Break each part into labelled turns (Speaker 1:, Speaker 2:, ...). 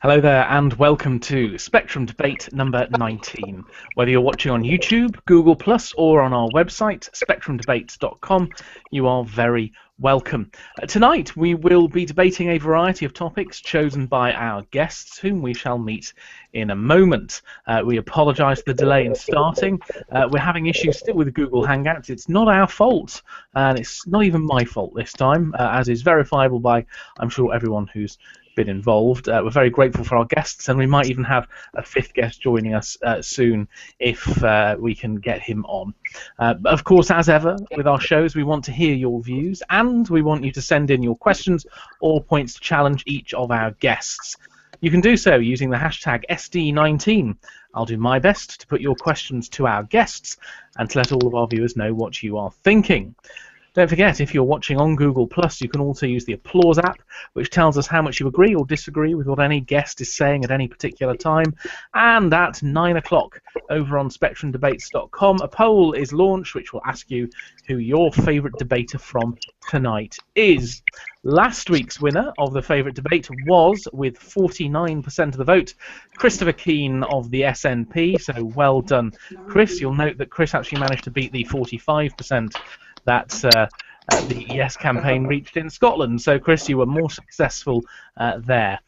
Speaker 1: Hello there and welcome to Spectrum Debate number 19. Whether you're watching on YouTube, Google Plus or on our website, spectrumdebates.com, you are very welcome. Tonight we will be debating a variety of topics chosen by our guests, whom we shall meet in a moment. We apologise for the delay in starting. We're having issues still with Google Hangouts. It's not our fault, and it's not even my fault this time, as is verifiable by, I'm sure, everyone who's been involved. We're very grateful for our guests, and we might even have a fifth guest joining us soon if we can get him on. Of course, as ever with our shows, we want to hear your views, and we want you to send in your questions or points to challenge each of our guests. You can do so using the hashtag SD19. I'll do my best to put your questions to our guests and to let all of our viewers know what you are thinking. Don't forget, if you're watching on Google+, you can also use the Applause app, which tells us how much you agree or disagree with what any guest is saying at any particular time. And at 9 o'clock, over on SpectrumDebates.com, a poll is launched which will ask you who your favourite debater from tonight is. Last week's winner of the favourite debate was, with 49% of the vote, Christopher Keane of the SNP. So well done, Chris. You'll note that Chris actually managed to beat the 45% that the Yes campaign reached in Scotland. So, Chris, you were more successful there.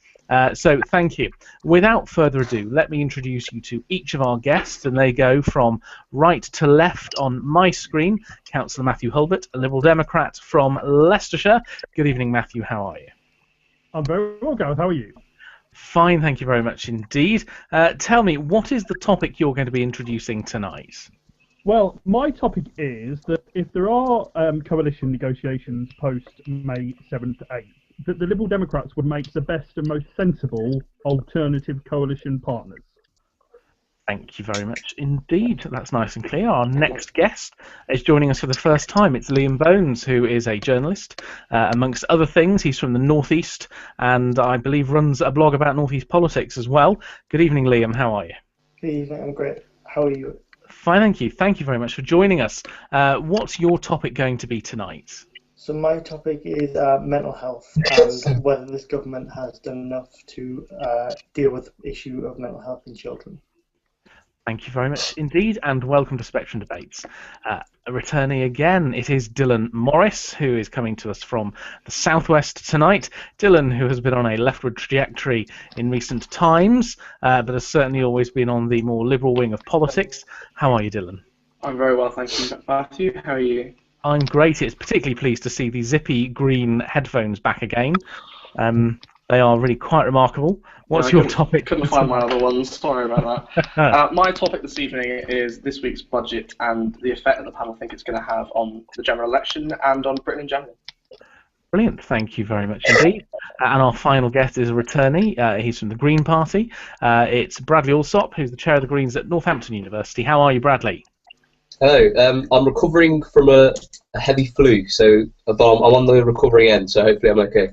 Speaker 1: So, thank you. Without further ado, let me introduce you to each of our guests, and they go from right to left on my screen. Councillor Matthew Hulbert, a Liberal Democrat from Leicestershire. Good evening, Matthew. How are you?
Speaker 2: I'm very well, Gareth. How are you?
Speaker 1: Fine, thank you very much indeed. Tell me, what is the topic you're going to be introducing tonight?
Speaker 2: Well, my topic is that if there are coalition negotiations post-May 7th to 8th, that the Liberal Democrats would make the best and most sensible alternative coalition partners.
Speaker 1: Thank you very much indeed. That's nice and clear. Our next guest is joining us for the first time. It's Liam Bones, who is a journalist. Amongst other things, he's from the North East and I believe runs a blog about North East politics as well. Good evening, Liam. How are you?
Speaker 3: Good evening. I'm great. How are you?
Speaker 1: Fine, thank you. Thank you very much for joining us. What's your topic going to be tonight?
Speaker 3: So my topic is mental health and whether this government has done enough to deal with the issue of mental health in children.
Speaker 1: Thank you very much indeed, and welcome to Spectrum Debates. A returnee again, it is Dylan Morris, who is coming to us from the southwest tonight. Dylan, who has been on a leftward trajectory in recent times, but has certainly always been on the more liberal wing of politics. How are you, Dylan?
Speaker 4: I'm very well, thank you, Matthew. How are you?
Speaker 1: I'm great. It's particularly pleased to see the zippy green headphones back again. They are really quite remarkable. What's your topic?
Speaker 4: Couldn't find my other ones. Sorry about that. My topic this evening is this week's budget and the effect that the panel think it's going to have on the general election and on Britain in general.
Speaker 1: Brilliant. Thank you very much indeed. And our final guest is a returnee. He's from the Green Party. It's Bradley Alsop, who's the chair of the Greens at Northampton University. How are you, Bradley?
Speaker 5: Hello. I'm recovering from a heavy flu, so I'm on the recovery end, so hopefully I'm okay.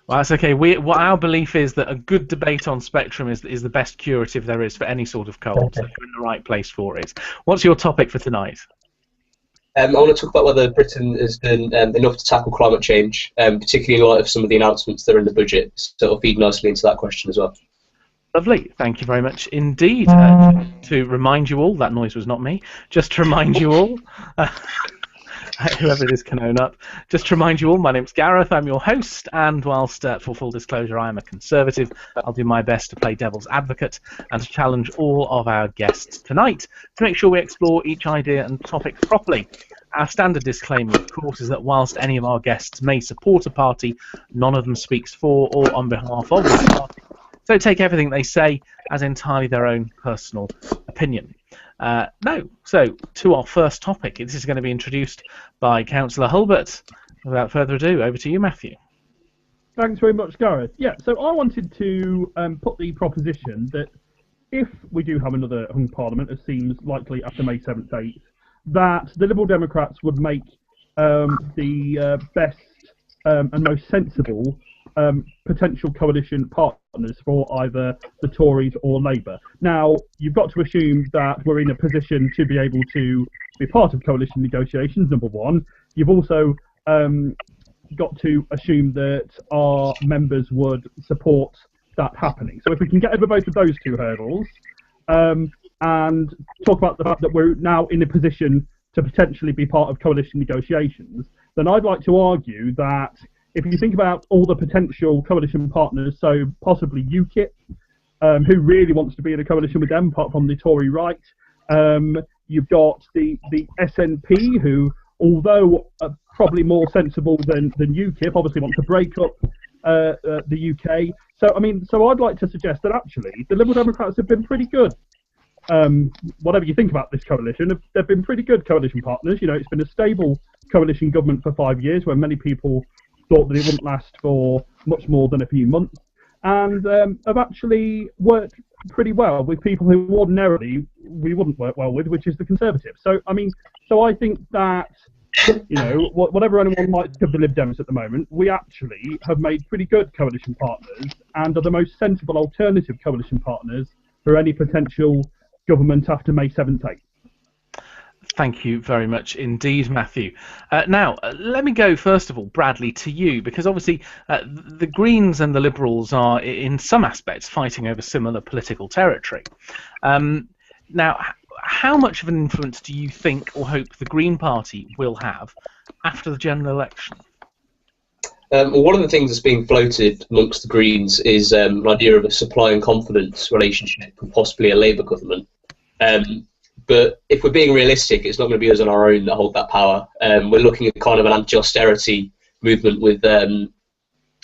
Speaker 1: Well, that's okay. What our belief is that a good debate on Spectrum is the best curative there is for any sort of cold. So you're in the right place for it. What's your topic for tonight?
Speaker 5: I want to talk about whether Britain has done enough to tackle climate change, particularly in light of some of the announcements that are in the budget. So it'll feed nicely into that question as well.
Speaker 1: Lovely. Thank you very much indeed. To remind you all, that noise was not me. Just to remind you all. Whoever it is can own up. Just to remind you all, my name's Gareth, I'm your host, and whilst, for full disclosure, I am a Conservative, I'll do my best to play devil's advocate and to challenge all of our guests tonight to make sure we explore each idea and topic properly. Our standard disclaimer, of course, is that whilst any of our guests may support a party, none of them speaks for or on behalf of that party. So take everything they say as entirely their own personal opinion. So to our first topic. This is going to be introduced by Councillor Hulbert. Without further ado, over to you, Matthew.
Speaker 2: Thanks very much, Gareth. Yeah, so I wanted to put the proposition that if we do have another hung parliament, as seems likely after May 7th, 8th, that the Liberal Democrats would make the best and most sensible potential coalition partners for either the Tories or Labour. Now, you've got to assume that we're in a position to be able to be part of coalition negotiations, number one. You've also got to assume that our members would support that happening. So if we can get over both of those two hurdles, and talk about the fact that we're now in a position to potentially be part of coalition negotiations, then I'd like to argue that if you think about all the potential coalition partners, so possibly UKIP, who really wants to be in a coalition with them, apart from the Tory right, you've got the SNP, who, although probably more sensible than UKIP, obviously want to break up the UK. So I'd like to suggest that actually the Liberal Democrats have been pretty good. Whatever you think about this coalition, they've been pretty good coalition partners. You know, it's been a stable coalition government for 5 years, where many people thought that it wouldn't last for much more than a few months, and have actually worked pretty well with people who ordinarily we wouldn't work well with, which is the Conservatives. So I think that, you know, whatever anyone might think of the Lib Dems at the moment, we actually have made pretty good coalition partners and are the most sensible alternative coalition partners for any potential government after May 7th, 8th.
Speaker 1: Thank you very much indeed, Matthew. Now, let me go, first of all, Bradley, to you, because obviously the Greens and the Liberals are, in some aspects, fighting over similar political territory. Now, how much of an influence do you think or hope the Green Party will have after the general election?
Speaker 5: Well, one of the things that's being floated amongst the Greens is an idea of a supply and confidence relationship with possibly a Labour government. But if we're being realistic, it's not going to be us on our own that hold that power. We're looking at kind of an anti-austerity movement with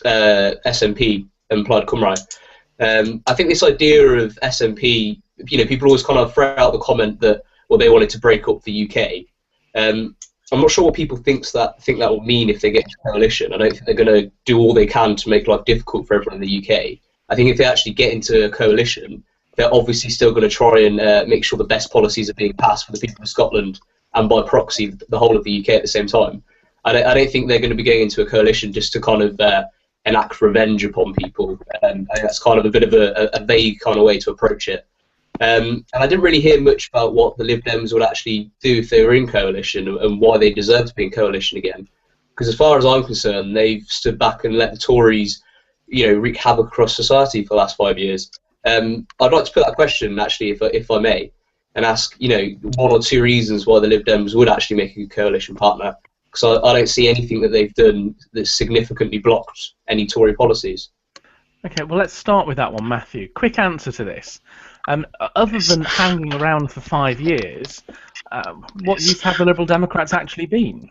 Speaker 5: SNP and Plaid Cymru. I think this idea of SNP, you know, people always kind of throw out the comment that, well, they wanted to break up the UK. I'm not sure what people think that will mean if they get into a coalition. I don't think they're going to do all they can to make life difficult for everyone in the UK. I think if they actually get into a coalition, they're obviously still going to try and make sure the best policies are being passed for the people of Scotland and by proxy the whole of the UK at the same time. I don't think they're going to be going into a coalition just to kind of enact revenge upon people. I think that's kind of a bit of a vague kind of way to approach it. And I didn't really hear much about what the Lib Dems would actually do if they were in coalition and why they deserve to be in coalition again. Because as far as I'm concerned, they've stood back and let the Tories, you know, wreak havoc across society for the last 5 years. I'd like to put that question, actually, if I may, and ask, you know, one or two reasons why the Lib Dems would actually make a good coalition partner. Because I don't see anything that they've done that significantly blocked any Tory policies.
Speaker 1: Okay, well, let's start with that one, Matthew. Quick answer to this. Other than hanging around for 5 years, what use have the Liberal Democrats actually been?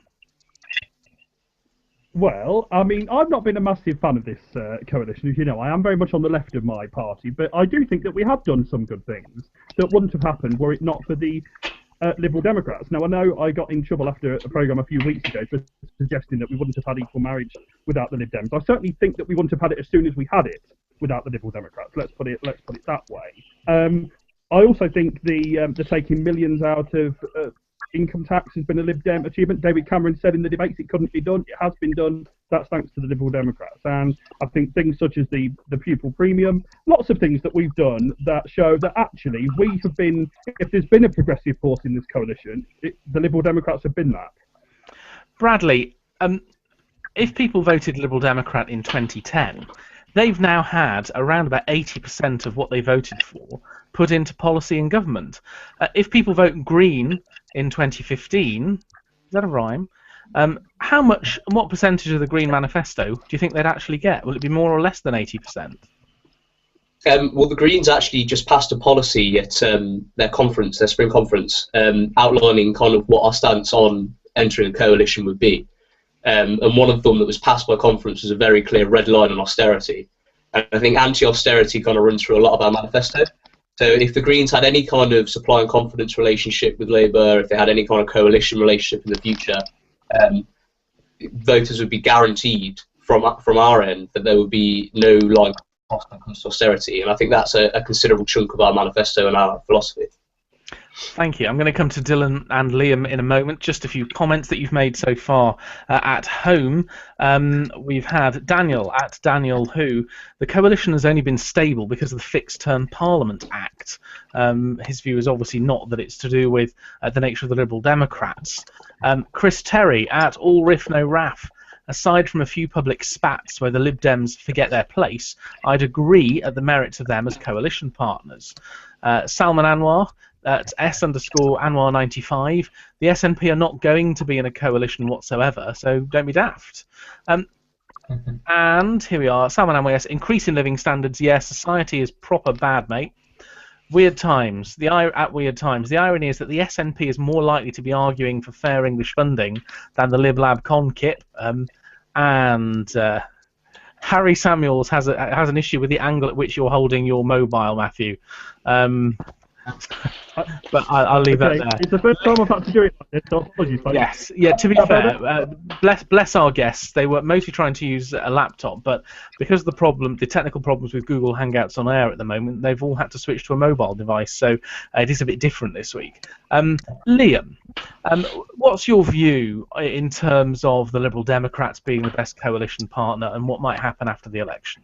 Speaker 2: Well, I mean, I've not been a massive fan of this coalition, as you know. I am very much on the left of my party, but I do think that we have done some good things that wouldn't have happened were it not for the Liberal Democrats. Now, I know I got in trouble after a programme a few weeks ago for suggesting that we wouldn't have had equal marriage without the Lib Dems. I certainly think that we wouldn't have had it as soon as we had it without the Liberal Democrats. Let's put it that way. I also think the taking millions out of income tax has been a Lib Dem achievement. David Cameron said in the debates it couldn't be done. It has been done. That's thanks to the Liberal Democrats. And I think things such as the pupil premium, lots of things that we've done that show that actually we have been, if there's been a progressive force in this coalition, the Liberal Democrats have been that.
Speaker 1: Bradley, if people voted Liberal Democrat in 2010, they've now had around about 80% of what they voted for put into policy and government. If people vote Green in 2015, is that a rhyme? What percentage of the Green Manifesto do you think they'd actually get? Will it be more or less than 80%?
Speaker 5: Well, the Greens actually just passed a policy at their conference, their spring conference, outlining kind of what our stance on entering a coalition would be. And one of them that was passed by conference was a very clear red line on austerity. And I think anti-austerity kind of runs through a lot of our manifesto. So if the Greens had any kind of supply and confidence relationship with Labour, if they had any kind of coalition relationship in the future, voters would be guaranteed from our end that there would be no line when it comes to austerity. And I think that's a considerable chunk of our manifesto and our philosophy.
Speaker 1: Thank you. I'm going to come to Dylan and Liam in a moment. Just a few comments that you've made so far at home. We've had Daniel at Daniel Who. The coalition has only been stable because of the Fixed Term Parliament Act. His view is obviously not that it's to do with the nature of the Liberal Democrats. Chris Terry at All Riff No Raff. aside from a few public spats where the Lib Dems forget their place, I'd agree at the merits of them as coalition partners. Salman Anwar at S_Anwar95. The SNP are not going to be in a coalition whatsoever, so don't be daft. And here we are, Salman Anwar, yes, increasing living standards, yes, society is proper bad, mate. Weird times. At Weird Times, the irony is that the SNP is more likely to be arguing for fair English funding than the Lib Lab Con-Kip. And Harry Samuels has an issue with the angle at which you're holding your mobile, Matthew. But I'll leave that there.
Speaker 2: It's the first time I've had to do it like this, so apologies.
Speaker 1: Yes, yeah. To be fair, bless our guests. They were mostly trying to use a laptop, but because of the technical problems with Google Hangouts on Air at the moment, they've all had to switch to a mobile device. So it is a bit different this week. Liam, what's your view in terms of the Liberal Democrats being the best coalition partner, and what might happen after the election?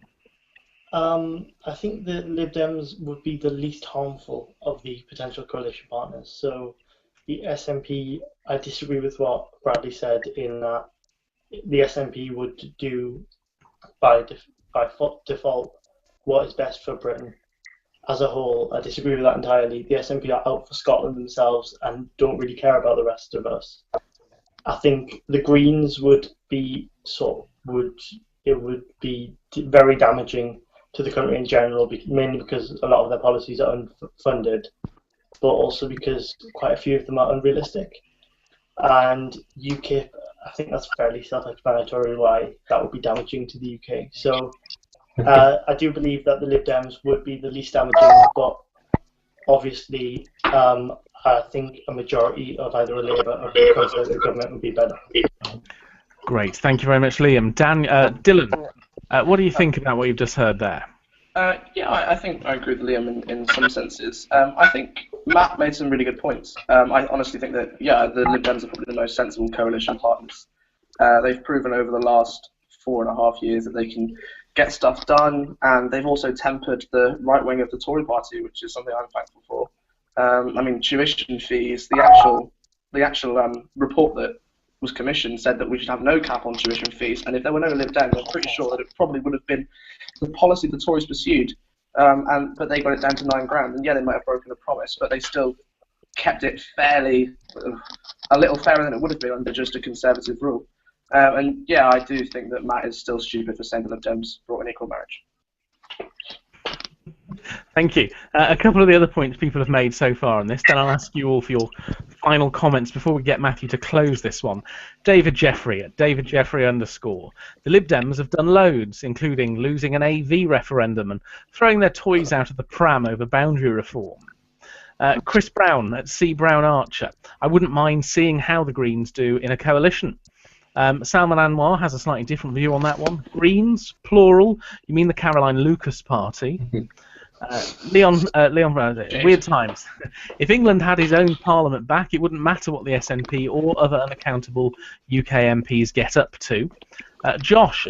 Speaker 3: I think the Lib Dems would be the least harmful of the potential coalition partners. So the SNP, I disagree with what Bradley said in that the SNP would do by default what is best for Britain as a whole. I disagree with that entirely. The SNP are out for Scotland themselves and don't really care about the rest of us. I think the Greens would be very damaging to the country in general, mainly because a lot of their policies are unfunded, but also because quite a few of them are unrealistic. And UKIP, I think that's fairly self-explanatory why that would be damaging to the UK. So I do believe that the Lib Dems would be the least damaging, but obviously I think a majority of either a Labour or a Conservative government would be better.
Speaker 1: Great, thank you very much, Liam. Dylan, what do you think about what you've just heard there?
Speaker 4: Yeah, I think I agree with Liam in some senses. I think Matt made some really good points. I honestly think that, yeah, the Lib Dems are probably the most sensible coalition partners. They've proven over the last 4.5 years that they can get stuff done, and they've also tempered the right wing of the Tory party, which is something I'm thankful for. I mean, tuition fees, the actual report that was commissioned said that we should have no cap on tuition fees, and if there were no Lib Dems, I'm pretty sure that it probably would have been the policy the Tories pursued, but they got it down to £9,000, and yeah, they might have broken a promise, but they still kept it fairly, a little fairer than it would have been under just a Conservative rule. And yeah, I do think that Matt is still stupid for saying the Lib Dems brought an equal marriage.
Speaker 1: Thank you. A couple of the other points people have made so far on this, then I'll ask you all for your final comments before we get Matthew to close this one. David Jeffrey at @DavidJeffrey_. The Lib Dems have done loads, including losing an AV referendum and throwing their toys out of the pram over boundary reform. Chris Brown at C Brown Archer. I wouldn't mind seeing how the Greens do in a coalition. Salman Anwar has a slightly different view on that one. Greens, plural. You mean the Caroline Lucas party? Leon, Weird Times. If England had his own parliament back, it wouldn't matter what the SNP or other unaccountable UK MPs get up to. Josh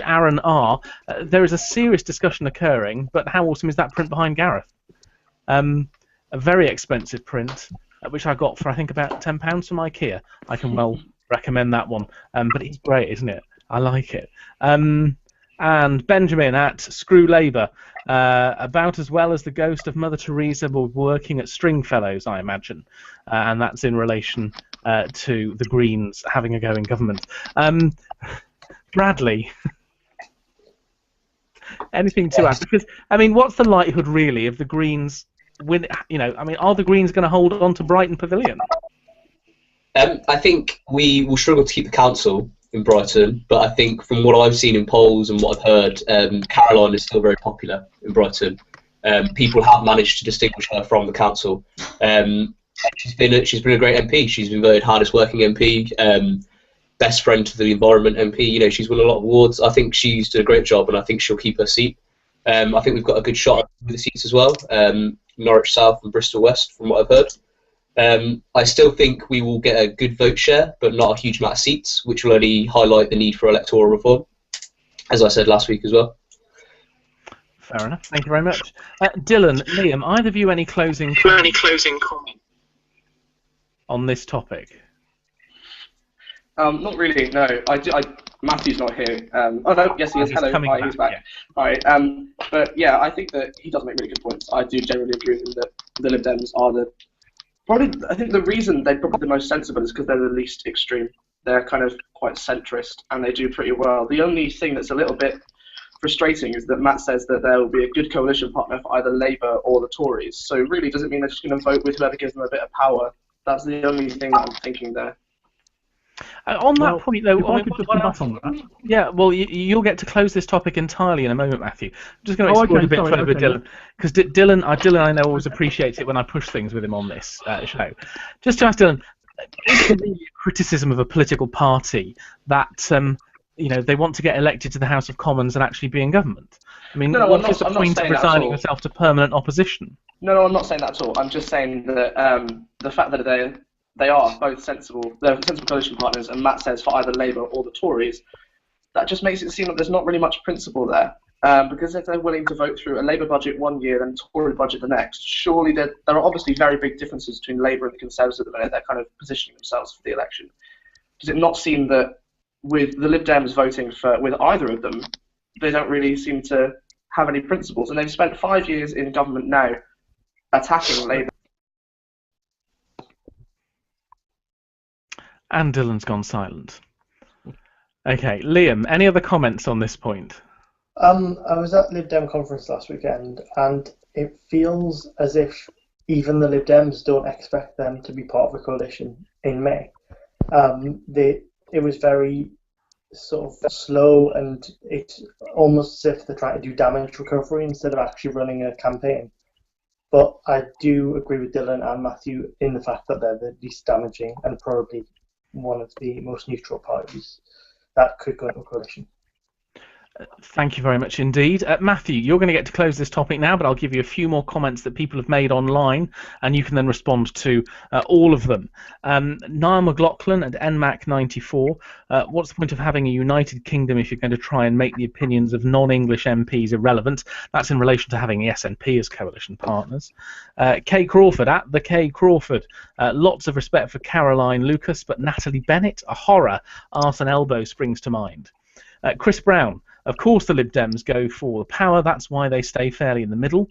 Speaker 1: Aaron R. There is a serious discussion occurring, but how awesome is that print behind Gareth? A very expensive print, which I got for I think about £10 from IKEA. I can well recommend that one, but it's great, isn't it? I like it. And Benjamin at Screw Labour, about as well as the ghost of Mother Teresa working at Stringfellows, I imagine, and that's in relation to the Greens having a go in government. Bradley, anything to add? Because I mean, what's the likelihood really of the Greens win? You know, I mean, are the Greens going to hold on to Brighton Pavilion?
Speaker 5: I think we will struggle to keep the council in Brighton, but I think from what I've seen in polls and what I've heard, Caroline is still very popular in Brighton. People have managed to distinguish her from the council. She's been a great MP. She's been voted hardest working MP, best friend to the environment MP. You know, she's won a lot of awards. I think she's done a great job, and I think she'll keep her seat. I think we've got a good shot at the seats as well. Norwich South and Bristol West, from what I've heard. I still think we will get a good vote share, but not a huge amount of seats, which will only highlight the need for electoral reform, as I said last week as well.
Speaker 1: Fair enough. Thank you very much. Dylan, Liam, either of you any closing comments on this topic?
Speaker 4: Not really, no. I Matthew's not here. Oh no, yes he is.
Speaker 1: He's
Speaker 4: Hello,
Speaker 1: coming
Speaker 4: hi,
Speaker 1: back,
Speaker 4: he's back.
Speaker 1: yeah.
Speaker 4: Hi. But yeah, I think that he does make really good points. I do generally agree with him that the Lib Dems are I think the reason they're probably the most sensible is because they're the least extreme. They're kind of quite centrist, and they do pretty well. The only thing that's a little bit frustrating is that Matt says that there will be a good coalition partner for either Labour or the Tories. So really, does it mean they're just going to vote with whoever gives them a bit of power? That's the only thing that I'm thinking there.
Speaker 1: On that point, though,
Speaker 2: if I could just come back on that.
Speaker 1: Yeah, well, you'll get to close this topic entirely in a moment, Matthew. I'm just going to explore a bit further with Dylan, because Dylan, I know, always appreciates it when I push things with him on this show. Just to ask Dylan, is it really a criticism of a political party that they want to get elected to the House of Commons and actually be in government? I mean, what is the point of resigning yourself to permanent opposition?
Speaker 4: No, I'm not saying that at all. I'm just saying that the fact that they are both sensible coalition partners, and Matt says for either Labour or the Tories, that just makes it seem like there's not really much principle there. Because if they're willing to vote through a Labour budget one year and a Tory budget the next, surely there are obviously very big differences between Labour and the Conservatives at the minute. They're kind of positioning themselves for the election. Does it not seem that with the Lib Dems voting with either of them, they don't really seem to have any principles? And they've spent 5 years in government now attacking Labour.
Speaker 1: And Dylan's gone silent. Okay, Liam, any other comments on this point?
Speaker 3: I was at Lib Dem conference last weekend, and it feels as if even the Lib Dems don't expect them to be part of a coalition in May. It was very sort of slow, and it's almost as if they're trying to do damage recovery instead of actually running a campaign. But I do agree with Dylan and Matthew in the fact that they're the least damaging and probably one of the most neutral parties that could go into a coalition.
Speaker 1: Thank you very much indeed. Matthew, you're going to get to close this topic now, but I'll give you a few more comments that people have made online, and you can then respond to all of them. Niall McLaughlin at NMAC94, what's the point of having a United Kingdom if you're going to try and make the opinions of non-English MPs irrelevant? That's in relation to having the SNP as coalition partners. Kay Crawford at the Kay Crawford, lots of respect for Caroline Lucas, but Natalie Bennett, a horror. Arse and elbow springs to mind. Chris Brown, of course the Lib Dems go for the power, that's why they stay fairly in the middle.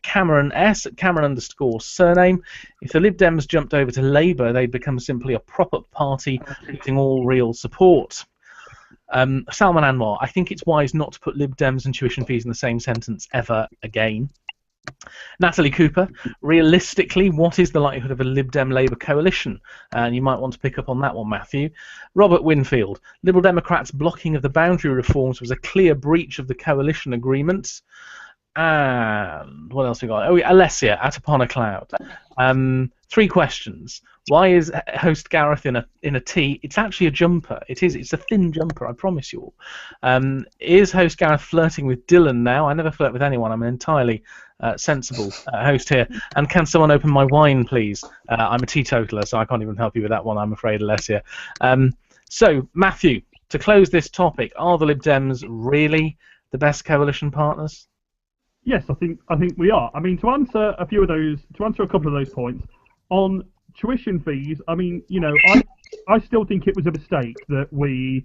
Speaker 1: Cameron S, Cameron _ surname, if the Lib Dems jumped over to Labour, they'd become simply a prop-up party losing all real support. Salman Anwar, I think it's wise not to put Lib Dems and tuition fees in the same sentence ever again. Natalie Cooper, realistically, what is the likelihood of a Lib Dem Labour coalition? And you might want to pick up on that one, Matthew. Robert Winfield, Liberal Democrats' blocking of the boundary reforms was a clear breach of the coalition agreements. And what else we got? Oh, Alessia, at Upon a Cloud. 3 questions. Why is host Gareth in a tee? It's actually a jumper. It's a thin jumper, I promise you all. Is host Gareth flirting with Dylan now? I never flirt with anyone. I'm an entirely sensible host here. And can someone open my wine, please? I'm a teetotaler, so I can't even help you with that one, I'm afraid, Alessia. So, Matthew, to close this topic, are the Lib Dems really the best coalition partners?
Speaker 2: Yes, I think we are. I mean, to answer a couple of those points on tuition fees, I mean, I still think it was a mistake that we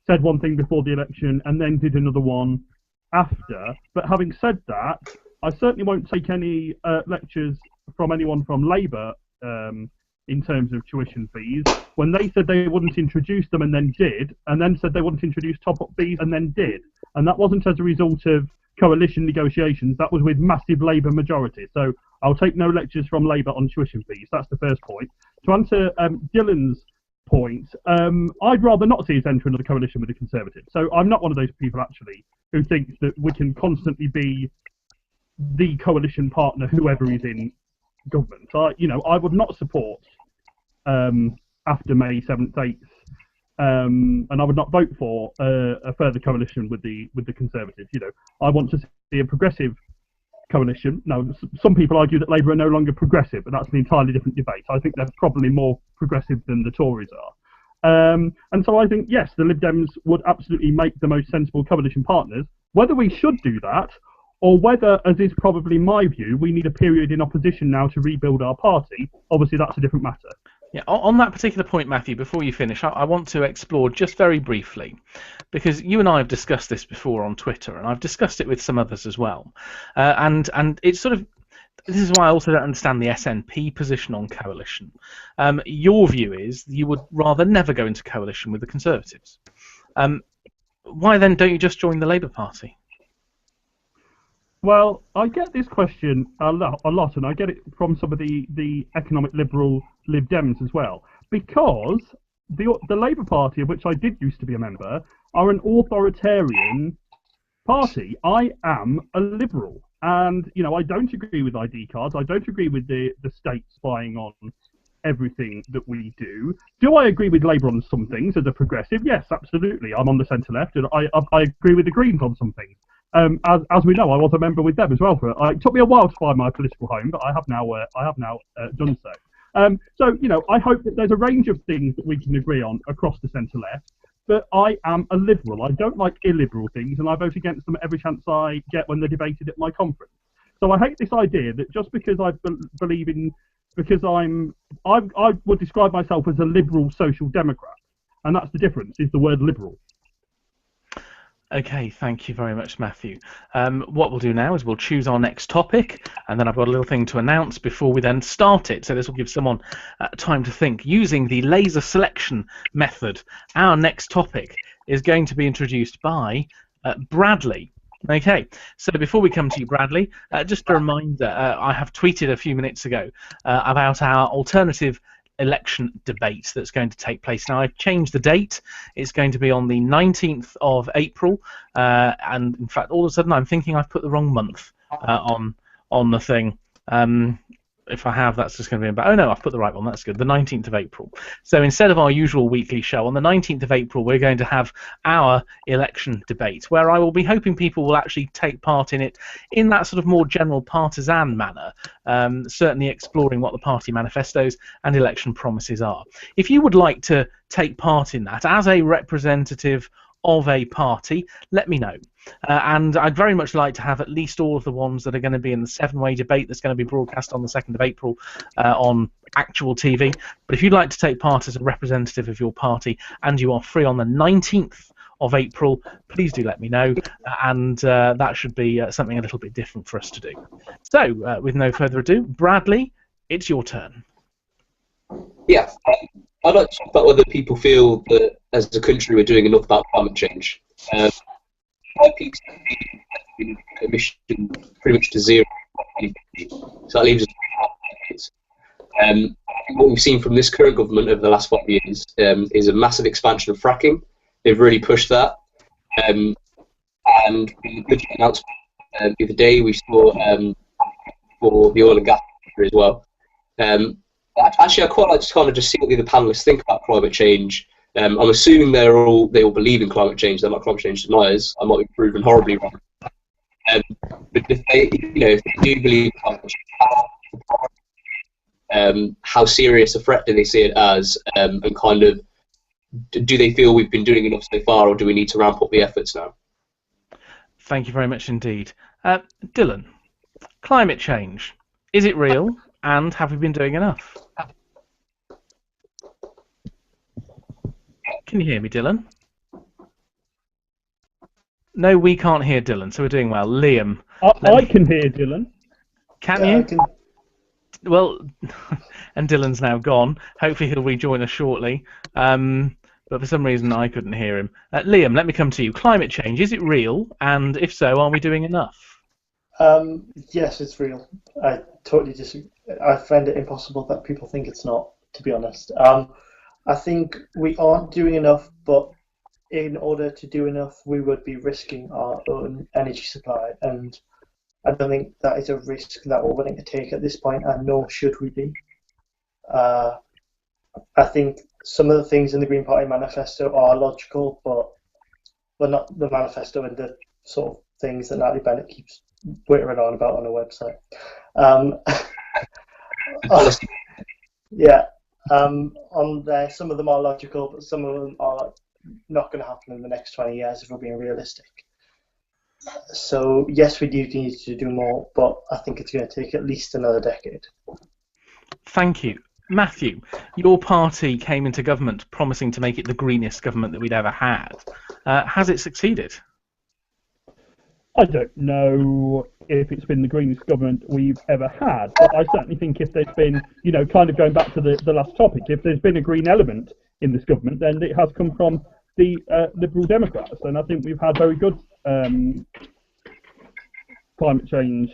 Speaker 2: said one thing before the election and then did another one after. But having said that, I certainly won't take any lectures from anyone from Labour in terms of tuition fees. When they said they wouldn't introduce them and then did, and then said they wouldn't introduce top-up fees and then did, and that wasn't as a result of coalition negotiations, that was with massive Labour majority. So I'll take no lectures from Labour on tuition fees. That's the first point. To answer Dylan's point, I'd rather not see us enter another coalition with the Conservatives. So I'm not one of those people, actually, who thinks that we can constantly be the coalition partner, whoever is in government. I would not support after May 7th, 8th, and I would not vote for a further coalition with the Conservatives. I want to see a progressive coalition. Now, some people argue that Labour are no longer progressive, but that's an entirely different debate. I think they're probably more progressive than the Tories are. And so I think, yes, the Lib Dems would absolutely make the most sensible coalition partners. Whether we should do that, or whether, as is probably my view, we need a period in opposition now to rebuild our party, obviously that's a different matter.
Speaker 1: Yeah, on that particular point, Matthew, before you finish, I want to explore just very briefly, because you and I have discussed this before on Twitter, and I've discussed it with some others as well, and it's sort of, this is why I also don't understand the SNP position on coalition. Your view is you would rather never go into coalition with the Conservatives. Why then don't you just join the Labour Party?
Speaker 2: Well, I get this question a lot, and I get it from some of the economic liberal Lib Dems as well, because the Labour Party, of which I did used to be a member, are an authoritarian party. I am a liberal, and I don't agree with ID cards. I don't agree with the state spying on everything that we do. Do I agree with Labour on some things as a progressive? Yes, absolutely. I'm on the centre left, and I agree with the Greens on some things. As we know, I was a member with them as well. It took me a while to find my political home, but I have now done so. So I hope that there's a range of things that we can agree on across the centre left. But I am a liberal. I don't like illiberal things, and I vote against them every chance I get when they're debated at my conference. So I hate this idea that just because I believe in, because I would describe myself as a liberal social democrat, and that's the difference, is the word liberal.
Speaker 1: Okay, thank you very much, Matthew. What we'll do now is we'll choose our next topic, and then I've got a little thing to announce before we then start it. So this will give someone time to think. Using the laser selection method, our next topic is going to be introduced by Bradley. Okay, so before we come to you, Bradley, just a reminder, I have tweeted a few minutes ago about our alternative election debate that's going to take place. Now, I've changed the date. It's going to be on the 19th of April, and in fact, all of a sudden, I'm thinking I've put the wrong month on the thing. If I have, that's just going to be about... Oh, no, I've put the right one. That's good. The 19th of April. So instead of our usual weekly show, on the 19th of April, we're going to have our election debate, where I will be hoping people will actually take part in it in that sort of more general partisan manner, certainly exploring what the party manifestos and election promises are. If you would like to take part in that as a representative of a party, let me know. And I'd very much like to have at least all of the ones that are going to be in the seven-way debate that's going to be broadcast on the 2nd of April on actual TV. But if you'd like to take part as a representative of your party and you are free on the 19th of April, please do let me know, and that should be something a little bit different for us to do. So, with no further ado, Bradley, it's your turn.
Speaker 5: Yeah, I'd like to talk about whether people feel that as a country we're doing enough about climate change. IPCC has been emission pretty much to zero, so that leaves us. What we've seen from this current government over the last 5 years is a massive expansion of fracking. They've really pushed that, and the budget announcement the other day we saw for the oil and gas sector as well. Actually, I quite like to kind of just see what the other panelists think about climate change. I'm assuming they all believe in climate change. They're not climate change deniers. I might be proven horribly wrong. But if they, if they do believe in climate change, how serious a threat do they see it as, and kind of do they feel we've been doing enough so far, or do we need to ramp up the efforts now?
Speaker 1: Thank you very much indeed, Dylan. Climate change, is it real, and have we been doing enough? Can you hear me, Dylan? No, we can't hear Dylan, so we're doing well. Liam.
Speaker 2: I can hear Dylan.
Speaker 1: Can you? Well, and Dylan's now gone. Hopefully he'll rejoin us shortly. But for some reason I couldn't hear him. Liam, let me come to you. Climate change, is it real? And if so, are we doing enough?
Speaker 3: Yes, it's real. I totally disagree. I find it impossible that people think it's not, to be honest. I think we aren't doing enough, but in order to do enough, we would be risking our own energy supply, and I don't think that is a risk that we're willing to take at this point, and nor should we be. I think some of the things in the Green Party manifesto are logical, but not the manifesto and the sort of things that Natalie Bennett keeps whittering on about on her website. Yeah. On there, some of them are logical, but some of them are not going to happen in the next 20 years if we're being realistic. So yes, we do need to do more, but I think it's going to take at least another decade.
Speaker 1: Thank you. Matthew, your party came into government promising to make it the greenest government that we'd ever had. Has it succeeded?
Speaker 2: I don't know if it's been the greenest government we've ever had, but I certainly think if there's been, kind of going back to the last topic, if there's been a green element in this government, then it has come from the Liberal Democrats, and I think we've had very good climate change,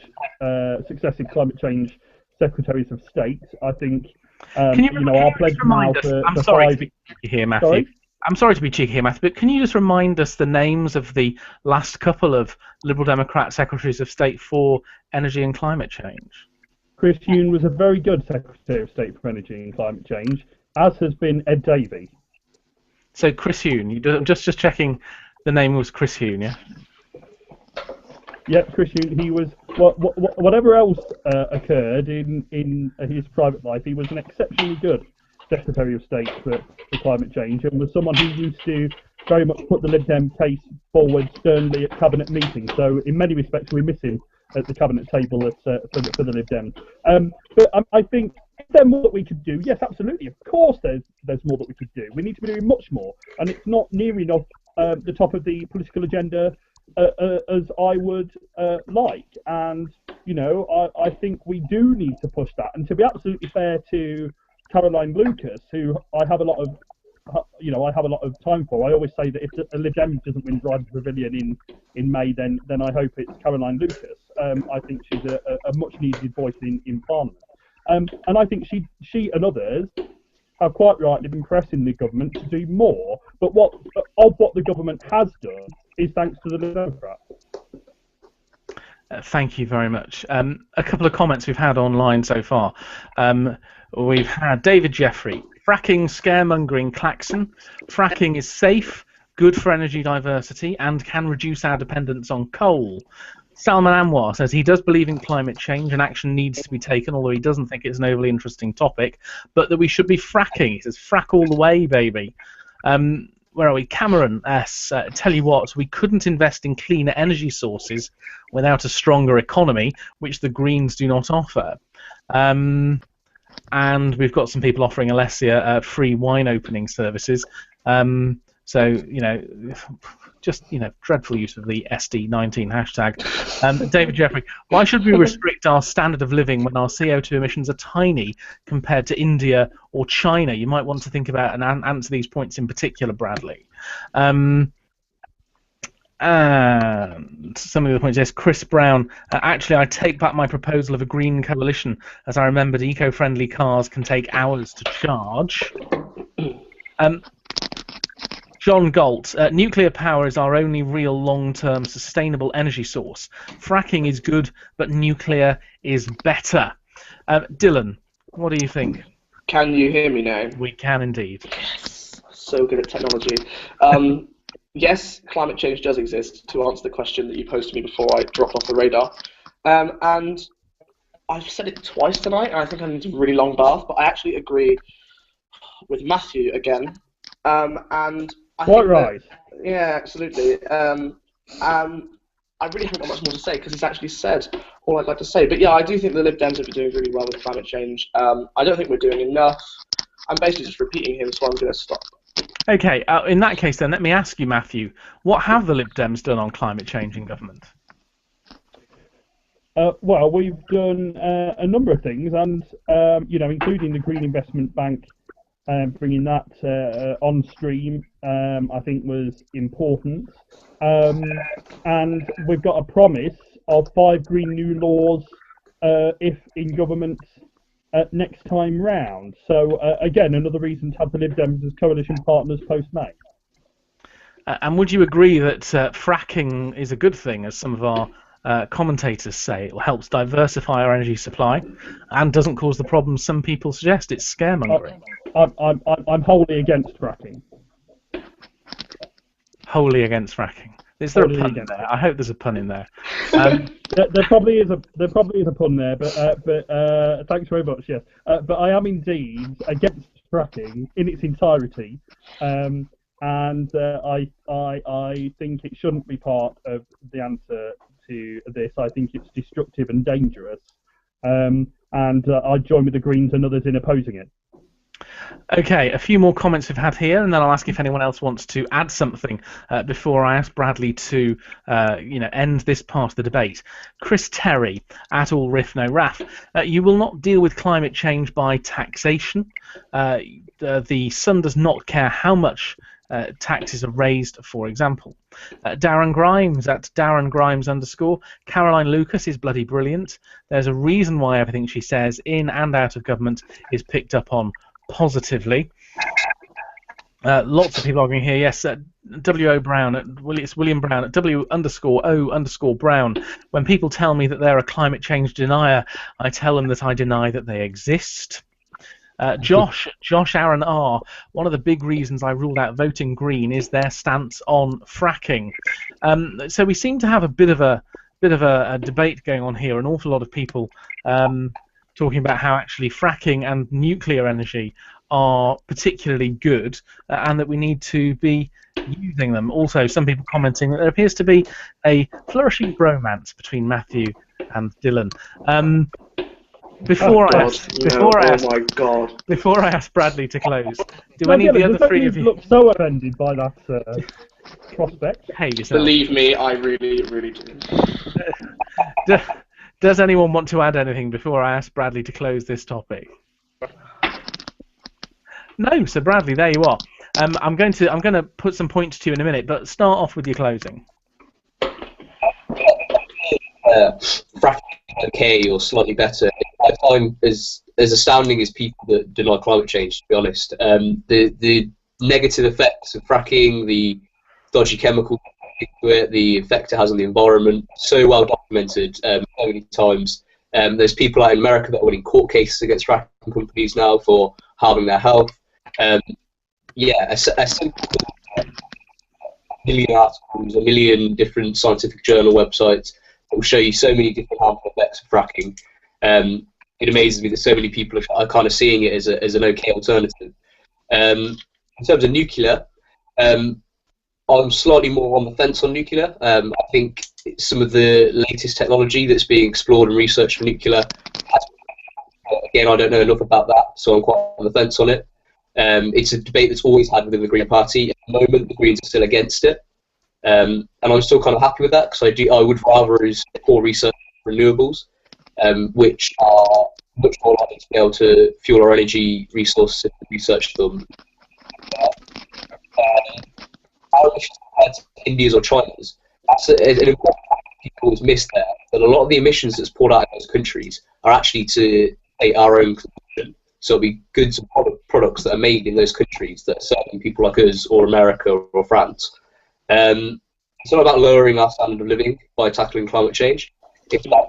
Speaker 2: successive climate change secretaries of state. I think, our pledge now for
Speaker 1: I'm sorry to be cheeky here, Matthew.
Speaker 2: Sorry?
Speaker 1: I'm sorry to be cheeky here, Matthew, but can you just remind us the names of the last couple of Liberal Democrat secretaries of state for energy and climate change?
Speaker 2: Chris Huhne was a very good Secretary of State for Energy and Climate Change, as has been Ed Davey.
Speaker 1: So Chris Huhne, I'm just checking the name was Chris Huhne, yeah?
Speaker 2: Yep, Chris Huhne, he was, whatever else occurred in his private life, he was an exceptionally good Secretary of State for climate change, and was someone who used to very much put the Lib Dem case forward sternly at cabinet meetings. So in many respects, we miss him at the cabinet table for the Lib Dems. But I think there's more that we could do. Yes, absolutely. Of course, there's more that we could do. We need to be doing much more, and it's not near enough the top of the political agenda as I would like. And I think we do need to push that. And to be absolutely fair to Caroline Lucas, who I have a lot of time for. I always say that if a Lib Dem doesn't win Drive the Pavilion in May, then I hope it's Caroline Lucas. I think she's a much needed voice in Parliament, and I think she and others have quite rightly been pressing the government to do more. But what the government has done is thanks to the Democrats.
Speaker 1: Thank you very much. A couple of comments we've had online so far. We've had David Jeffrey, fracking scaremongering klaxon. Fracking is safe, good for energy diversity, and can reduce our dependence on coal. Salman Anwar says he does believe in climate change and action needs to be taken, although he doesn't think it's an overly interesting topic, but that we should be fracking. He says, frack all the way, baby. Where are we? Cameron S. Tell you what, we couldn't invest in cleaner energy sources without a stronger economy, which the Greens do not offer. And we've got some people offering Alessia free wine opening services. So, just, dreadful use of the SD19 hashtag. David Jeffrey, why should we restrict our standard of living when our CO2 emissions are tiny compared to India or China? You might want to think about and answer these points in particular, Bradley. And some of the points, yes, Chris Brown, actually I take back my proposal of a green coalition, as I remembered eco-friendly cars can take hours to charge. John Galt, nuclear power is our only real long-term sustainable energy source. Fracking is good, but nuclear is better. Dylan, what do you think?
Speaker 4: Can you hear me now?
Speaker 1: We can indeed.
Speaker 4: Yes, so good at technology. Yes, climate change does exist, to answer the question that you posed to me before I dropped off the radar. And I've said it twice tonight, and I think I need a really long bath, but I actually agree with Matthew again. And I
Speaker 2: Quite
Speaker 4: think
Speaker 2: right.
Speaker 4: Yeah, absolutely. I really haven't got much more to say because he's actually said all I'd like to say. But yeah, I do think the Lib Dems have been doing really well with climate change. I don't think we're doing enough. I'm basically just repeating him, so I'm going to stop.
Speaker 1: Okay, in that case then, let me ask you, Matthew, what have the Lib Dems done on climate change in government?
Speaker 2: Well, we've done a number of things, and including the Green Investment Bank, bringing that on stream, I think was important. And we've got a promise of 5 green new laws if in government next time round. So again, another reason to have the Lib Dems as coalition partners post-May.
Speaker 1: And would you agree that fracking is a good thing, as some of our commentators say? It helps diversify our energy supply and doesn't cause the problems some people suggest. It's scaremongering.
Speaker 2: I'm wholly against fracking.
Speaker 1: Wholly against fracking. Is there a pun in there? I hope there's a pun in there.
Speaker 2: There probably is a pun there, but thanks very much. Yes, but I am indeed against fracking in its entirety, and I think it shouldn't be part of the answer to this. I think it's destructive and dangerous, and I join with the Greens and others in opposing it.
Speaker 1: Okay, a few more comments we've had here, and then I'll ask if anyone else wants to add something before I ask Bradley to, end this part of the debate. Chris Terry, at all riff no raff, you will not deal with climate change by taxation. The Sun does not care how much taxes are raised, for example. Darren Grimes, at Darren Grimes _. Caroline Lucas is bloody brilliant. There's a reason why everything she says in and out of government is picked up on positively. Lots of people arguing here. Yes, W.O. Brown, it's William Brown at W_O_Brown. When people tell me that they're a climate change denier, I tell them that I deny that they exist. Josh Aaron R. One of the big reasons I ruled out voting Green is their stance on fracking. So we seem to have a bit of a debate going on here. An awful lot of people talking about how actually fracking and nuclear energy are particularly good, and that we need to be using them. Also, some people commenting that there appears to be a flourishing bromance between Matthew and Dylan. Before I ask Bradley to close, do any of the other three of you
Speaker 2: look so offended by that prospect?
Speaker 1: Behave yourself.
Speaker 4: Believe me, I really, really do.
Speaker 1: Does anyone want to add anything before I ask Bradley to close this topic? No, so Bradley, there you are. I'm going to put some points to you in a minute, but start off with your closing.
Speaker 5: Fracking okay or slightly better. I find as astounding as people that deny climate change, to be honest. The negative effects of fracking, the dodgy chemicals into it, the effect it has on the environment, so well documented so many times. There's people out in America that are winning court cases against fracking companies now for harming their health. A simple million articles, a million different scientific journal websites that will show you so many different harmful effects of fracking. It amazes me that so many people are kind of seeing it as an okay alternative. In terms of nuclear, I'm slightly more on the fence on nuclear. I think some of the latest technology that's being explored and researched for nuclear, again, I don't know enough about that, so I'm quite on the fence on it. It's a debate that's always had within the Green Party. At the moment, the Greens are still against it, and I'm still kind of happy with that, because I would rather is poor research for renewables, which are much more likely to be able to fuel our energy resources if we research them. Our emissions compared to India's or China's, that's an important point people always miss there, that a lot of the emissions that's poured out in those countries are actually to take our own consumption. So it'll be goods and products that are made in those countries that are serving people like us or America or France. It's not about lowering our standard of living by tackling climate change. It's about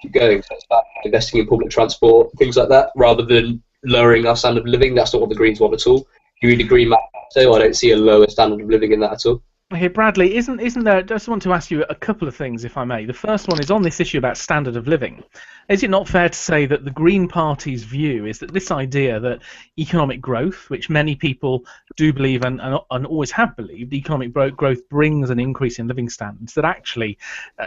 Speaker 5: keep going. So it's about investing in public transport, things like that, rather than lowering our standard of living. That's not what the Greens want at all. You would agree, Matt? So I don't see a lower standard of living in that at all.
Speaker 1: Okay, Bradley, isn't there? I just want to ask you a couple of things, if I may. The first one is on this issue about standard of living. Is it not fair to say that the Green Party's view is that this idea that economic growth, which many people do believe and always have believed, economic growth brings an increase in living standards, that actually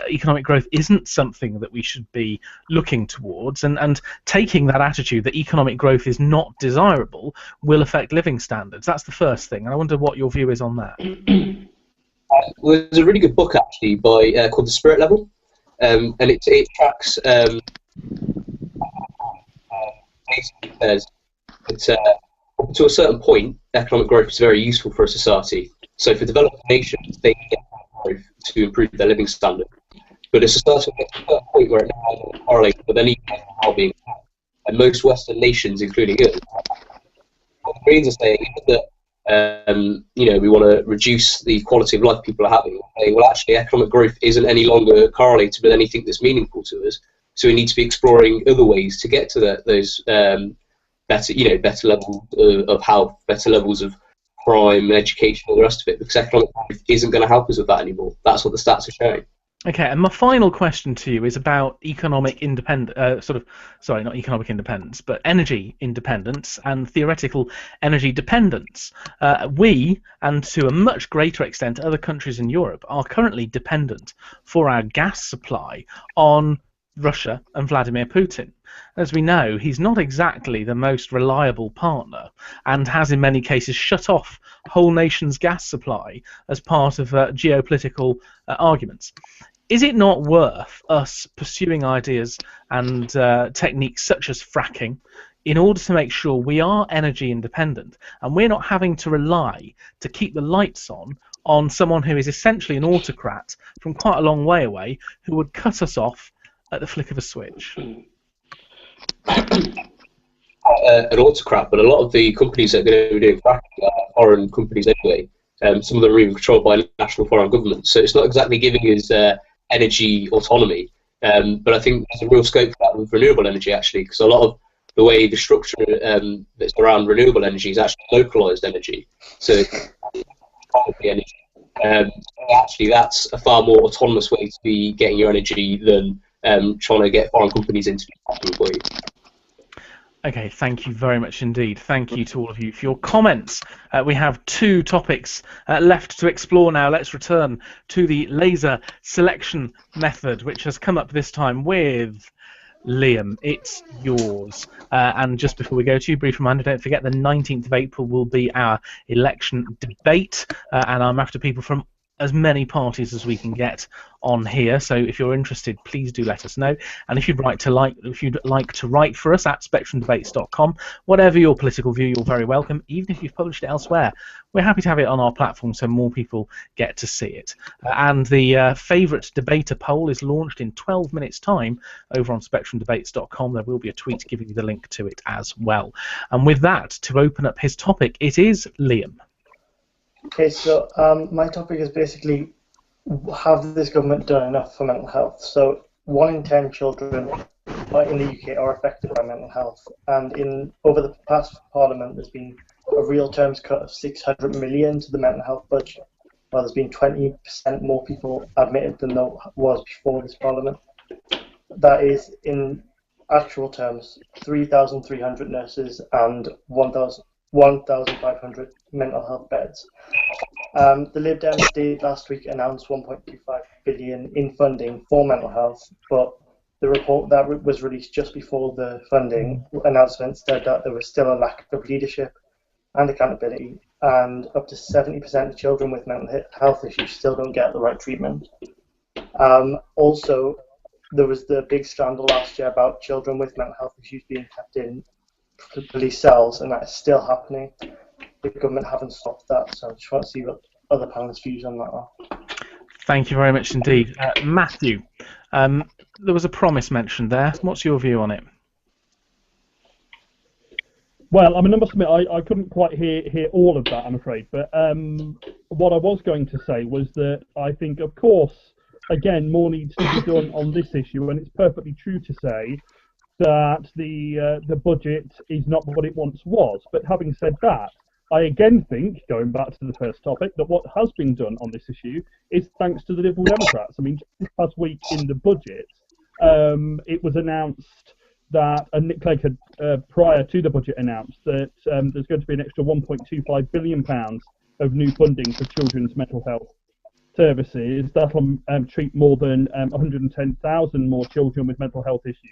Speaker 1: economic growth isn't something that we should be looking towards, and taking that attitude that economic growth is not desirable will affect living standards? That's the first thing, and I wonder what your view is on that.
Speaker 5: Well, there's a really good book actually by called The Spirit Level, and it tracks basically says that up to a certain point, economic growth is very useful for a society. So for developing nations, they can get growth to improve their living standard. But a society gets to a certain point where it no longer correlates with any well-being, and most Western nations, including us, what the Greens are saying is that we want to reduce the quality of life people are having. Well, actually, economic growth isn't any longer correlated with anything that's meaningful to us. So we need to be exploring other ways to get to those better levels of health, better levels of crime and education, and all the rest of it. Because economic growth isn't going to help us with that anymore. That's what the stats are showing.
Speaker 1: Okay, and my final question to you is about economic independence, not economic independence, but energy independence and theoretical energy dependence. We, and to a much greater extent other countries in Europe, are currently dependent for our gas supply on Russia and Vladimir Putin. As we know, he's not exactly the most reliable partner and has in many cases shut off whole nations' gas supply as part of geopolitical arguments. Is it not worth us pursuing ideas and techniques such as fracking in order to make sure we are energy independent and we're not having to rely to keep the lights on someone who is essentially an autocrat from quite a long way away who would cut us off at the flick of a switch?
Speaker 5: An autocrat, but a lot of the companies that are going to be doing fracking are foreign companies anyway. Some of them are even controlled by national foreign governments, so it's not exactly giving us energy autonomy. But I think there's a real scope for that with renewable energy, actually, because a lot of the way the structure that's around renewable energy is actually localized energy. So energy. Actually, that's a far more autonomous way to be getting your energy than trying to get foreign companies into the for you.
Speaker 1: Okay, thank you very much indeed. Thank you to all of you for your comments. We have 2 topics left to explore now. Let's return to the laser selection method, which has come up this time with Liam. It's yours. And just before we go to you, brief reminder, don't forget the 19th of April will be our election debate, and I'm after people from as many parties as we can get on here. So if you're interested, please do let us know. And if you'd like to write for us at spectrumdebates.com, whatever your political view, you're very welcome. Even if you've published it elsewhere, we're happy to have it on our platform so more people get to see it. And the favourite debater poll is launched in 12 minutes' time over on spectrumdebates.com. There will be a tweet giving you the link to it as well. And with that, to open up his topic, it is Liam.
Speaker 3: Okay, so my topic is basically, have this government done enough for mental health? So 1 in 10 children in the UK are affected by mental health, and over the past Parliament there's been a real terms cut of 600 million to the mental health budget, while there's been 20% more people admitted than there was before this Parliament. That is, in actual terms, 3,300 nurses and 1,500 mental health beds. The Lib Dems did last week announce 1.25 billion in funding for mental health, but the report that was released just before the funding announcement said that there was still a lack of leadership and accountability, and up to 70% of children with mental health issues still don't get the right treatment. Also, there was the big scandal last year about children with mental health issues being kept in police cells, and that is still happening. The government haven't stopped that, so I just want to see what other panelists' views on that are.
Speaker 1: Thank you very much indeed. Matthew, there was a promise mentioned there. What's your view on it?
Speaker 2: Well, I mean, I must admit, I couldn't quite hear all of that, I'm afraid. But what I was going to say was that I think, of course, again, more needs to be done on this issue, and it's perfectly true to say that the budget is not what it once was. But having said that, I again think, going back to the first topic, that what has been done on this issue is thanks to the Liberal Democrats. I mean, this past week in the budget, it was announced that, and Nick Clegg had, prior to the budget, announced that there's going to be an extra £1.25 billion of new funding for children's mental health services. That'll treat more than 110,000 more children with mental health issues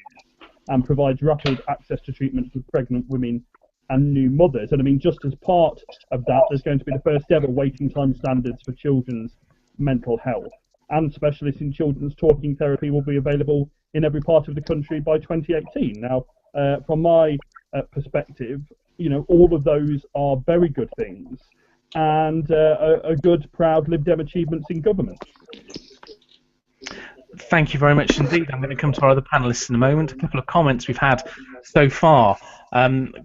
Speaker 2: and provides rapid access to treatment for pregnant women and new mothers. And I mean, just as part of that, there's going to be the first ever waiting time standards for children's mental health. And specialists in children's talking therapy will be available in every part of the country by 2018. Now, from my perspective, you know, all of those are very good things and a good, proud Lib Dem achievements in government.
Speaker 1: Thank you very much indeed. I'm going to come to our other panellists in a moment. A couple of comments we've had so far.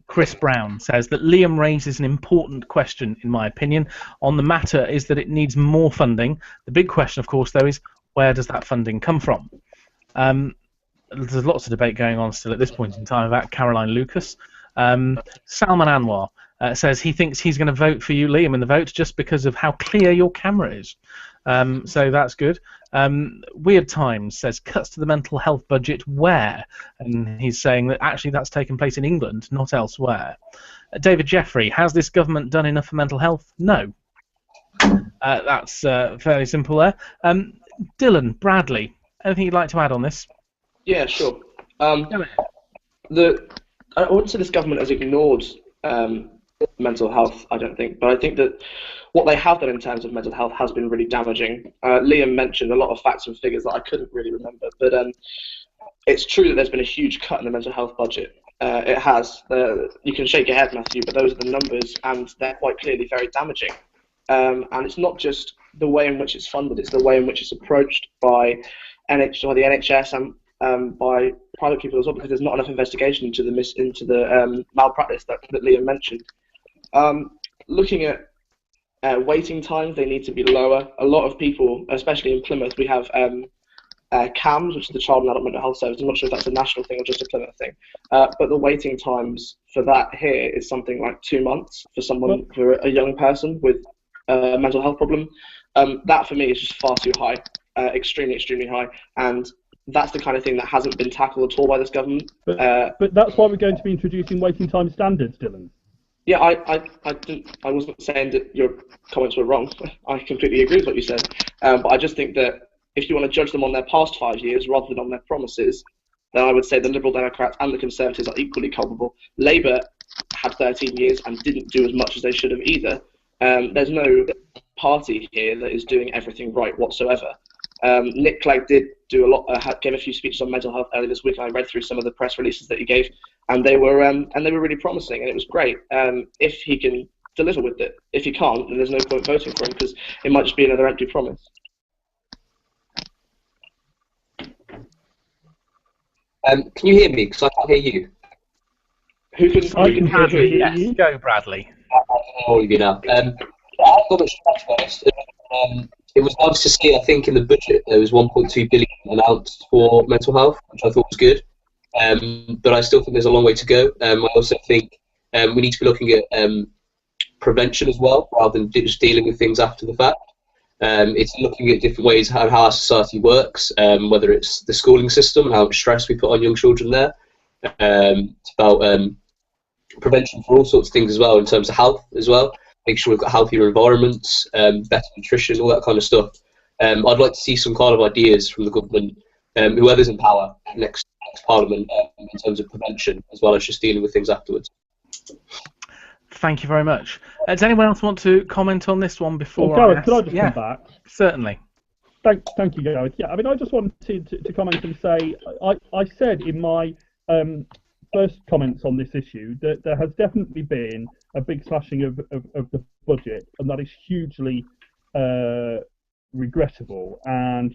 Speaker 1: Chris Brown says that Liam raises an important question, in my opinion, on the matter is that it needs more funding. The big question, of course, though, is where does that funding come from? There's lots of debate going on still at this point in time about Caroline Lucas. Salman Anwar says he thinks he's going to vote for you, Liam, in the vote just because of how clear your camera is. So that's good. Weird Times says cuts to the mental health budget where? And he's saying that actually that's taken place in England, not elsewhere. David Jeffrey, has this government done enough for mental health? No. That's fairly simple there. Dylan Bradley, anything you'd like to add on this?
Speaker 4: Yeah, sure.
Speaker 1: Go ahead.
Speaker 4: I wouldn't say this government has ignored mental health, I don't think, but I think that what they have done in terms of mental health has been really damaging. Liam mentioned a lot of facts and figures that I couldn't really remember, but it's true that there's been a huge cut in the mental health budget. It has. You can shake your head, Matthew, but those are the numbers, and they're quite clearly very damaging. And it's not just the way in which it's funded; it's the way in which it's approached by the NHS and by private people as well, because there's not enough investigation into the malpractice that Liam mentioned. Looking at waiting times, they need to be lower. A lot of people, especially in Plymouth, we have CAMS, which is the Child and Adult Mental Health Service. I'm not sure if that's a national thing or just a Plymouth thing, but the waiting times for that here is something like 2 months for a young person with a mental health problem. That for me is just far too high, extremely, extremely high, and that's the kind of thing that hasn't been tackled at all by this government.
Speaker 2: But that's why we're going to be introducing waiting time standards, Dylan.
Speaker 4: Yeah, I wasn't saying that your comments were wrong. I completely agree with what you said. But I just think that if you want to judge them on their past 5 years rather than on their promises, then I would say the Liberal Democrats and the Conservatives are equally culpable. Labour had 13 years and didn't do as much as they should have either. There's no party here that is doing everything right whatsoever. Nick Clegg did do gave a few speeches on mental health earlier this week, and I read through some of the press releases that he gave, and they were really promising, and it was great. If he can deliver with it, if he can't, then there's no point voting for him because it might just be another empty promise.
Speaker 5: Can you hear me? Because I can't hear you.
Speaker 4: Who can
Speaker 1: Bradley, yes. Go, Bradley.
Speaker 5: I can hear all of you now. I haven't got much to be honest. It was nice to see, I think, in the budget there was 1.2 billion announced for mental health, which I thought was good. But I still think there's a long way to go. I also think we need to be looking at prevention as well, rather than just dealing with things after the fact. It's looking at different ways how our society works, whether it's the schooling system and how much stress we put on young children there. It's about prevention for all sorts of things as well, in terms of health as well. Make sure we've got healthier environments, better nutrition, all that kind of stuff. I'd like to see some kind of ideas from the government, whoever's in power next Parliament, in terms of prevention, as well as just dealing with things afterwards.
Speaker 1: Thank you very much. Does anyone else want to comment on this one before
Speaker 2: Gareth, could I just come back?
Speaker 1: Certainly.
Speaker 2: Thank you, Gareth. Yeah, I mean, I just wanted to comment and say, I said in my first comments on this issue that there has definitely been a big slashing of the budget, and that is hugely regrettable. And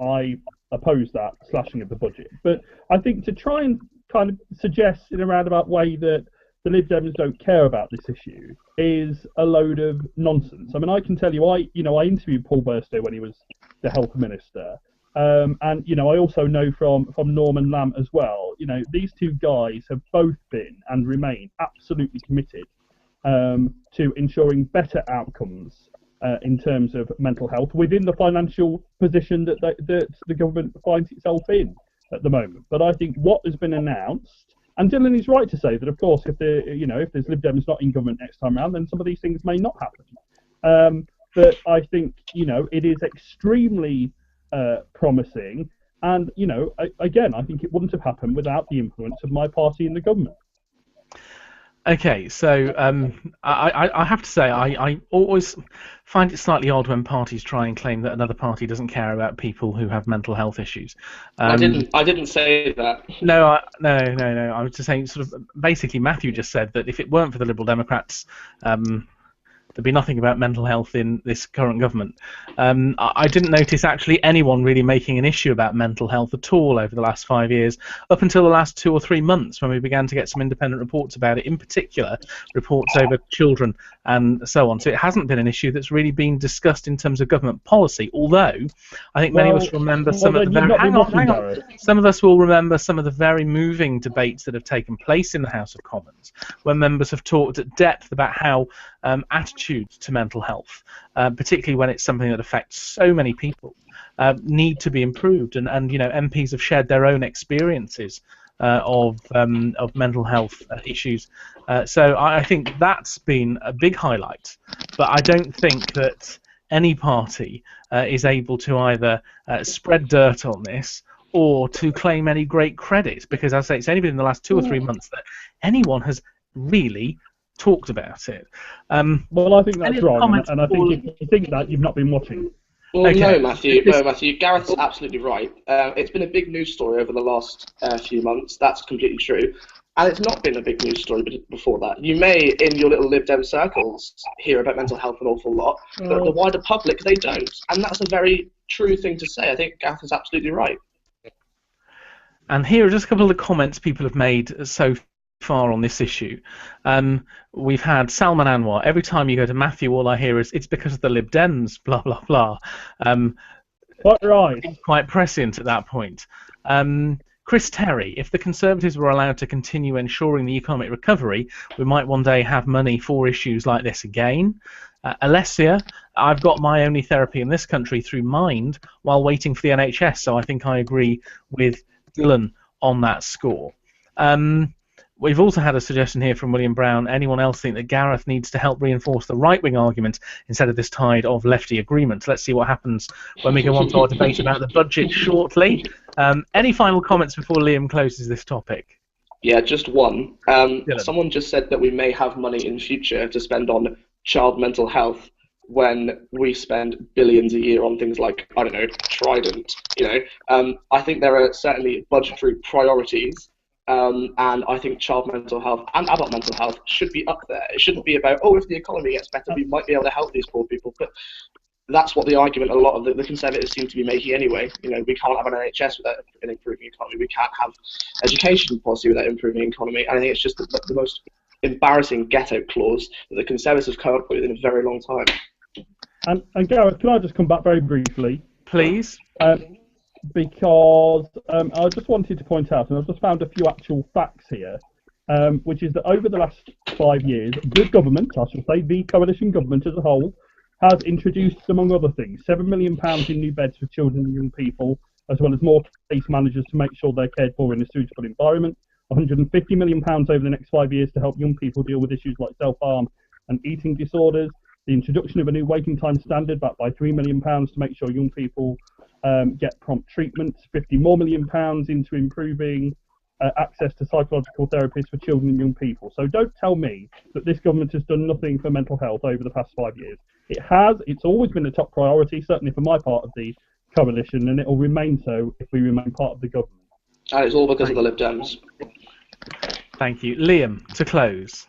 Speaker 2: I oppose that slashing of the budget. But I think to try and kind of suggest in a roundabout way that the Lib Dems don't care about this issue is a load of nonsense. I mean, I can tell you, I interviewed Paul Burstow when he was the health minister. And I also know from Norman Lamb as well. These two guys have both been and remain absolutely committed to ensuring better outcomes in terms of mental health within the financial position that the government finds itself in at the moment. But I think what has been announced, and Dylan is right to say that, of course, if there's Lib Dems not in government next time around, then some of these things may not happen. But I think it is extremely promising, and again, I think it wouldn't have happened without the influence of my party in the government.
Speaker 1: Okay, so I have to say I always find it slightly odd when parties try and claim that another party doesn't care about people who have mental health issues.
Speaker 4: I didn't say that.
Speaker 1: No. I was just saying, sort of, basically, Matthew just said that if it weren't for the Liberal Democrats, there'd be nothing about mental health in this current government. I didn't notice actually anyone really making an issue about mental health at all over the last 5 years, up until the last 2 or 3 months when we began to get some independent reports about it, in particular reports over children and so on. So it hasn't been an issue that's really been discussed in terms of government policy, although I think many of us remember some of the very... Some of us will remember some of the very moving debates that have taken place in the House of Commons, when members have talked at depth about how attitudes to mental health, particularly when it's something that affects so many people, need to be improved, and MPs have shared their own experiences of mental health issues. So I think that's been a big highlight, but I don't think that any party is able to either spread dirt on this or to claim any great credit, because as I say, it's only been in the last 2 or 3 months that anyone has really talked about it.
Speaker 2: Well, I think that's
Speaker 1: any
Speaker 2: wrong,
Speaker 1: comments
Speaker 2: and I think if you think that, you've not been watching.
Speaker 4: Well,
Speaker 1: Okay.
Speaker 4: no, Matthew. Gareth's absolutely right. It's been a big news story over the last few months. That's completely true. And it's not been a big news story before that. You may, in your little Lib Dem circles, hear about mental health an awful lot, but the wider public, they don't. And that's a very true thing to say. I think Gareth is absolutely right.
Speaker 1: And here are just a couple of the comments people have made so far on this issue. We've had Salman Anwar. Every time you go to Matthew, all I hear is, it's because of the Lib Dems, blah, blah, blah.
Speaker 2: Quite right.
Speaker 1: Quite prescient at that point. Chris Terry, if the Conservatives were allowed to continue ensuring the economic recovery, we might one day have money for issues like this again. Alessia, I've got my only therapy in this country through Mind while waiting for the NHS, so I think I agree with Dylan on that score. We've also had a suggestion here from William Brown. Anyone else think that Gareth needs to help reinforce the right-wing argument instead of this tide of lefty agreement? Let's see what happens when we go on to our debate about the budget shortly. Any final comments before Liam closes this topic?
Speaker 4: Yeah, just one. Someone just said that we may have money in future to spend on child mental health when we spend billions a year on things like, I don't know, Trident. I think there are certainly budgetary priorities. And I think child mental health and adult mental health should be up there. It shouldn't be about, if the economy gets better, we might be able to help these poor people. But that's what the argument a lot of the Conservatives seem to be making anyway. We can't have an NHS without an improving economy. We can't have education policy without improving economy. And I think it's just the most embarrassing get-out clause that the Conservatives come up with in a very long time.
Speaker 2: And Gareth, can I just come back very briefly?
Speaker 1: Please.
Speaker 2: Because I just wanted to point out, and I've just found a few actual facts here, which is that over the last 5 years, the government, I should say, the coalition government as a whole, has introduced, among other things, £7 million in new beds for children and young people, as well as more case managers to make sure they're cared for in a suitable environment, £150 million over the next 5 years to help young people deal with issues like self-harm and eating disorders, the introduction of a new waiting time standard backed by £3 million to make sure young people get prompt treatment, £50 million into improving access to psychological therapists for children and young people. So don't tell me that this government has done nothing for mental health over the past 5 years. It has. It's always been a top priority, certainly for my part of the coalition, and it will remain so if we remain part of the government.
Speaker 4: And it's all because of the Lib Dems.
Speaker 1: Thank you. Liam, to close.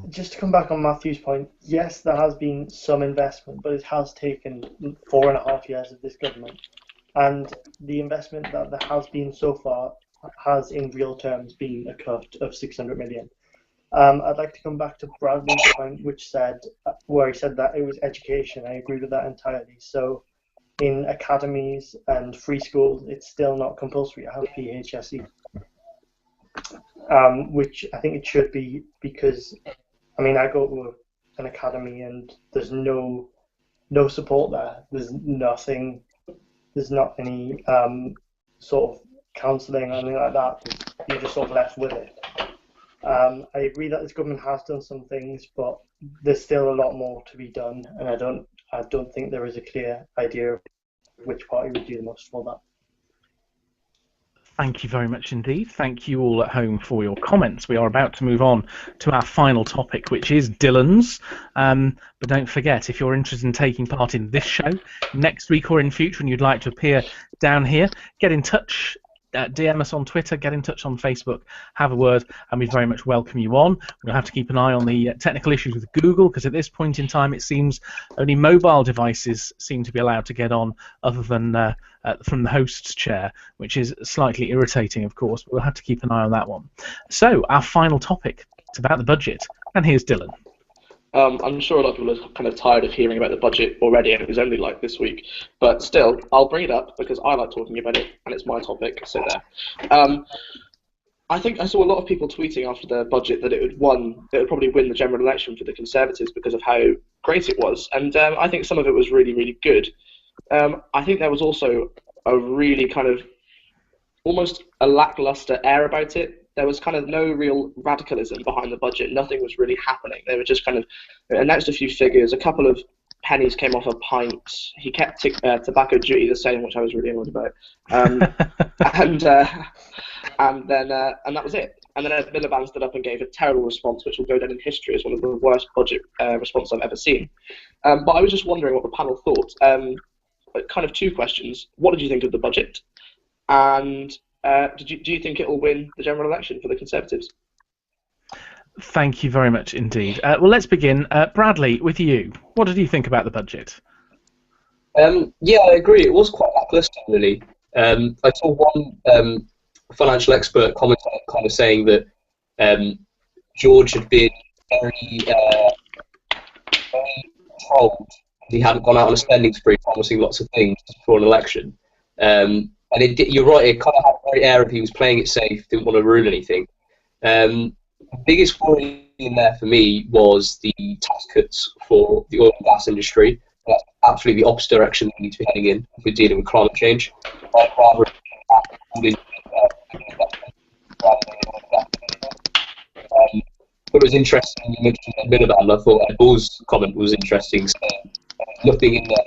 Speaker 3: Just to come back on Matthew's point, yes, there has been some investment, but it has taken 4.5 years of this government. And the investment that there has been so far has, in real terms, been a cut of 600 million. I'd like to come back to Bradley's point, where he said that it was education. I agree with that entirely. So in academies and free schools, it's still not compulsory to have PHSE. Which I think it should be, because I go to an academy and there's no support there. There's nothing. There's not any sort of counselling or anything like that. You're just sort of left with it. I agree that this government has done some things, but there's still a lot more to be done, and I don't think there is a clear idea of which party would do the most for that.
Speaker 1: Thank you very much indeed. Thank you all at home for your comments. We are about to move on to our final topic, which is Dylan's. But don't forget, if you're interested in taking part in this show next week or in future and you'd like to appear down here, get in touch. DM us on Twitter, get in touch on Facebook, have a word, and we very much welcome you on. We'll have to keep an eye on the technical issues with Google, because at this point in time it seems only mobile devices seem to be allowed to get on, other than from the host's chair, which is slightly irritating, of course, but we'll have to keep an eye on that one. So, our final topic, it's about the budget, and here's Dylan.
Speaker 4: I'm sure a lot of people are kind of tired of hearing about the budget already, and it was only like this week. But still, I'll bring it up because I like talking about it, and it's my topic, so there. I think I saw a lot of people tweeting after the budget that it would probably win the general election for the Conservatives because of how great it was. And I think some of it was really, really good. I think there was also a really kind of almost a lackluster air about it. There was kind of no real radicalism behind the budget. Nothing was really happening. They were just kind of announced a few figures, a couple of pennies came off a pint. He kept tobacco duty the same, which I was really annoyed about. And that was it. And then Ed Miliband stood up and gave a terrible response, which will go down in history as one of the worst budget responses I've ever seen. But I was just wondering what the panel thought. Kind of two questions. What did you think of the budget? And do you think it will win the general election for the Conservatives?
Speaker 1: Thank you very much indeed. Well, let's begin. Bradley, with you. What did you think about the budget?
Speaker 5: Yeah, I agree. It was quite lacklustre, really. I saw one financial expert comment on it, kind of saying that George had been very told he hadn't gone out on a spending spree, promising lots of things before an election. And you're right, it kind of had a very air of he was playing it safe, didn't want to ruin anything. The biggest worry in there for me was the tax cuts for the oil and gas industry. That's absolutely the opposite direction we need to be heading in if we're dealing with climate change. I'd rather but it was interesting you mentioned Ed Miliband. I thought Ed Bull's comment was interesting, saying nothing in there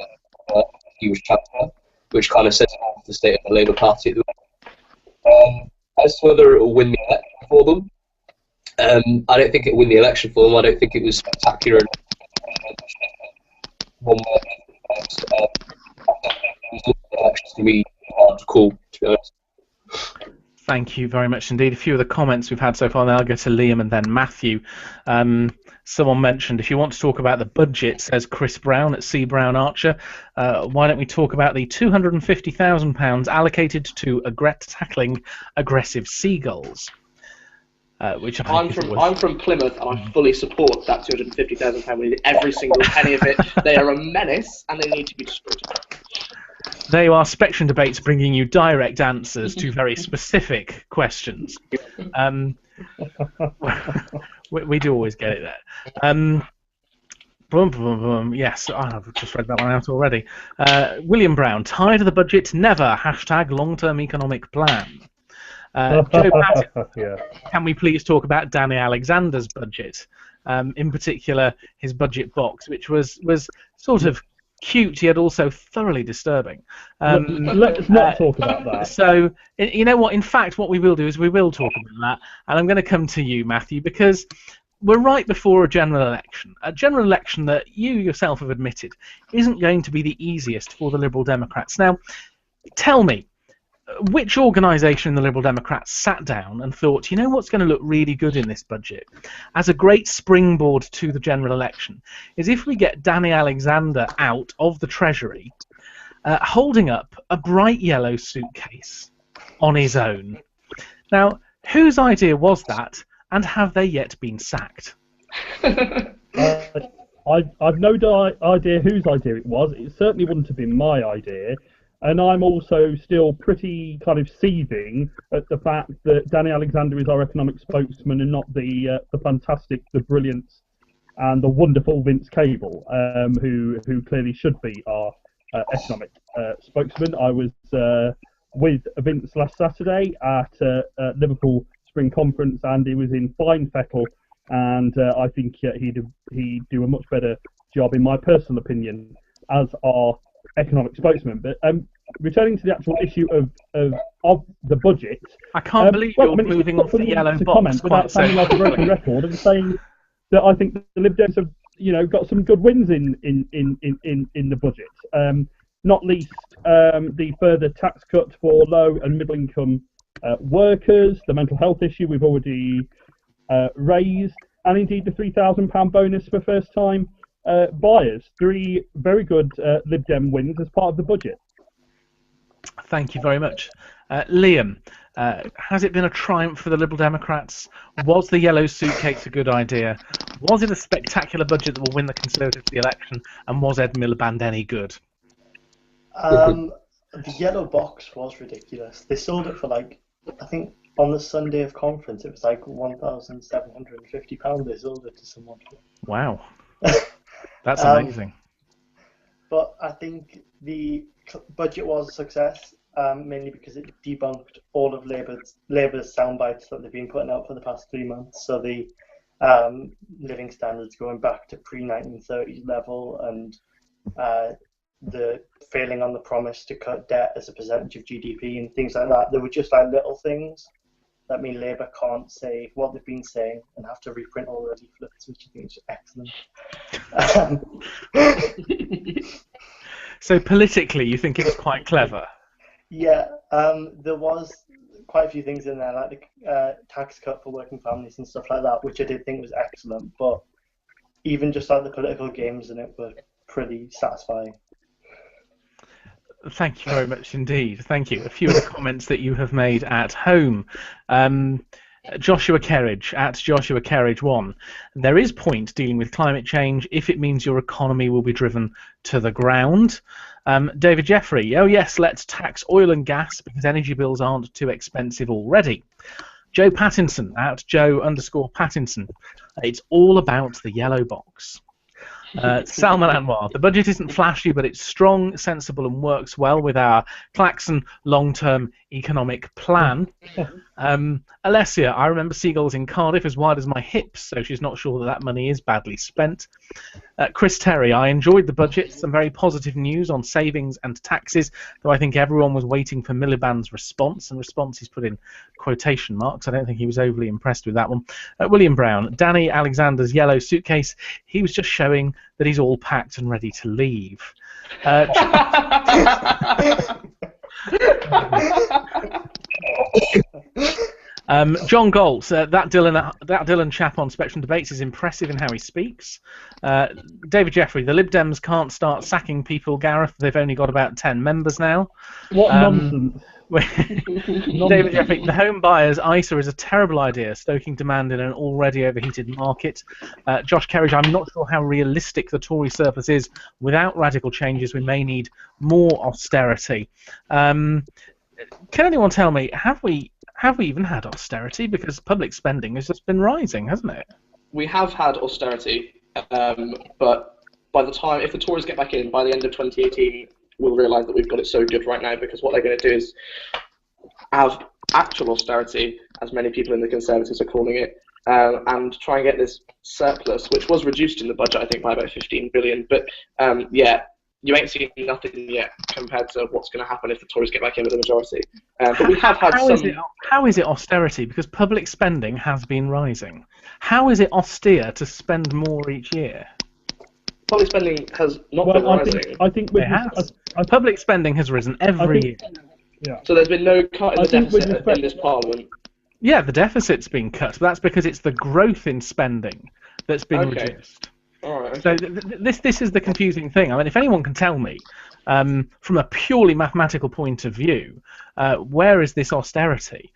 Speaker 5: he was chancellor, which kind of says the state of the Labour Party at the moment. As to whether it will win the election for them, I don't think it will win the election for them. I don't think it was spectacular. One word, I think it was the elections to be hard to call, to be honest.
Speaker 1: Thank you very much indeed. A few of the comments we've had so far, then I'll go to Liam and then Matthew. Someone mentioned, if you want to talk about the budget, says Chris Brown at C. Brown Archer, why don't we talk about the £250,000 allocated to tackling aggressive seagulls? Which
Speaker 4: I'm from Plymouth, and I fully support that £250,000. We need every single penny of it. They are a menace, and they need to be destroyed.
Speaker 1: There you are, Spectrum Debates, bringing you direct answers to very specific questions. We do always get it there. Boom, boom, boom. Yes, I've just read that one out already. William Brown, tired of the budget, never. # long-term economic plan. Joe Patton,
Speaker 2: Yeah.
Speaker 1: can we please talk about Danny Alexander's budget? In particular, his budget box, which was sort of cute, yet also thoroughly disturbing.
Speaker 2: Let's not talk about that.
Speaker 1: So, you know what? In fact, what we will do is we will talk about that, and I'm going to come to you, Matthew, because we're right before a general election that you yourself have admitted isn't going to be the easiest for the Liberal Democrats. Now, tell me, which organisation in the Liberal Democrats sat down and thought, you know what's going to look really good in this budget as a great springboard to the general election is if we get Danny Alexander out of the Treasury holding up a bright yellow suitcase on his own. Now, whose idea was that, and have they yet been sacked?
Speaker 2: I've no idea whose idea it was. It certainly wouldn't have been my idea. And I'm also still pretty kind of seething at the fact that Danny Alexander is our economic spokesman and not the fantastic, the brilliant, and the wonderful Vince Cable, who clearly should be our economic spokesman. I was with Vince last Saturday at Liverpool Spring Conference, and he was in fine fettle, and I think he'd do a much better job, in my personal opinion, as our economic spokesman. But returning to the actual issue of the budget,
Speaker 1: I can't believe you're moving off the yellow box
Speaker 2: without sounding like a broken record and saying that I think the Lib Dems have got some good wins in the budget. Not least the further tax cut for low and middle income workers, the mental health issue we've already raised, and indeed the £3,000 bonus for first time buyers. 3 very good Lib Dem wins as part of the budget.
Speaker 1: Thank you very much. Liam, has it been a triumph for the Liberal Democrats? Was the yellow suitcase a good idea? Was it a spectacular budget that will win the Conservatives the election? And was Ed Miliband any good?
Speaker 3: The yellow box was ridiculous. They sold it for I think on the Sunday of conference, it was like £1,750 they sold it to someone.
Speaker 1: Wow. That's amazing.
Speaker 3: But I think the budget was a success, mainly because it debunked all of Labour's sound bites that they've been putting out for the past 3 months. So the living standards going back to pre-1930s level, and the failing on the promise to cut debt as a percentage of GDP and things like that. There were just like little things that mean Labour can't say what they've been saying and have to reprint all the leaflets, which I think is excellent.
Speaker 1: So politically, you think it's quite clever?
Speaker 3: Yeah, there was quite a few things in there, like the tax cut for working families and stuff like that, which I did think was excellent. But even just like the political games in it were pretty satisfying.
Speaker 1: Thank you very much indeed. Thank you. A few of the comments that you have made at home. Joshua Kerridge at Joshua Kerridge 1. There is point dealing with climate change if it means your economy will be driven to the ground. David Jeffrey, oh yes, let's tax oil and gas because energy bills aren't too expensive already. Joe Pattinson at Joe_Pattinson. It's all about the yellow box. Salman Anwar, the budget isn't flashy, but it's strong, sensible, and works well with our Claxon long-term economic plan. Alessia, I remember seagulls in Cardiff as wide as my hips, so she's not sure that money is badly spent. Chris Terry, I enjoyed the budget. Some very positive news on savings and taxes, though I think everyone was waiting for Miliband's response, and response is put in quotation marks. I don't think he was overly impressed with that one. William Brown, Danny Alexander's yellow suitcase, he was just showing that he's all packed and ready to leave. John Galt, that Dylan chap on Spectrum Debates is impressive in how he speaks. David Jeffrey, the Lib Dems can't start sacking people, Gareth. They've only got about 10 members now.
Speaker 2: What nonsense.
Speaker 1: David Jeffrey, the home buyers ISA is a terrible idea, stoking demand in an already overheated market. Josh Kerridge, I'm not sure how realistic the Tory surplus is. Without radical changes, we may need more austerity. Can anyone tell me, have we even had austerity? Because public spending has just been rising, hasn't it?
Speaker 4: We have had austerity, but by the time, if the Tories get back in, by the end of 2018, we'll realise that we've got it so good right now, because what they're going to do is have actual austerity, as many people in the Conservatives are calling it, and try and get this surplus, which was reduced in the budget, I think, by about 15 billion. But yeah, you ain't seen nothing yet compared to what's going to happen if the Tories get back in with a majority. But we have had
Speaker 1: How is it austerity? Because public spending has been rising. How is it austere to spend more each year?
Speaker 4: Public spending has not been rising.
Speaker 2: I think
Speaker 1: it has. Public spending has risen every year.
Speaker 2: Yeah.
Speaker 4: So there's been no cut in the deficit in this Parliament.
Speaker 1: Yeah, the deficit's been cut, but that's because it's the growth in spending that's been reduced.
Speaker 4: All right.
Speaker 1: So this is the confusing thing. I mean, if anyone can tell me, from a purely mathematical point of view, where is this austerity?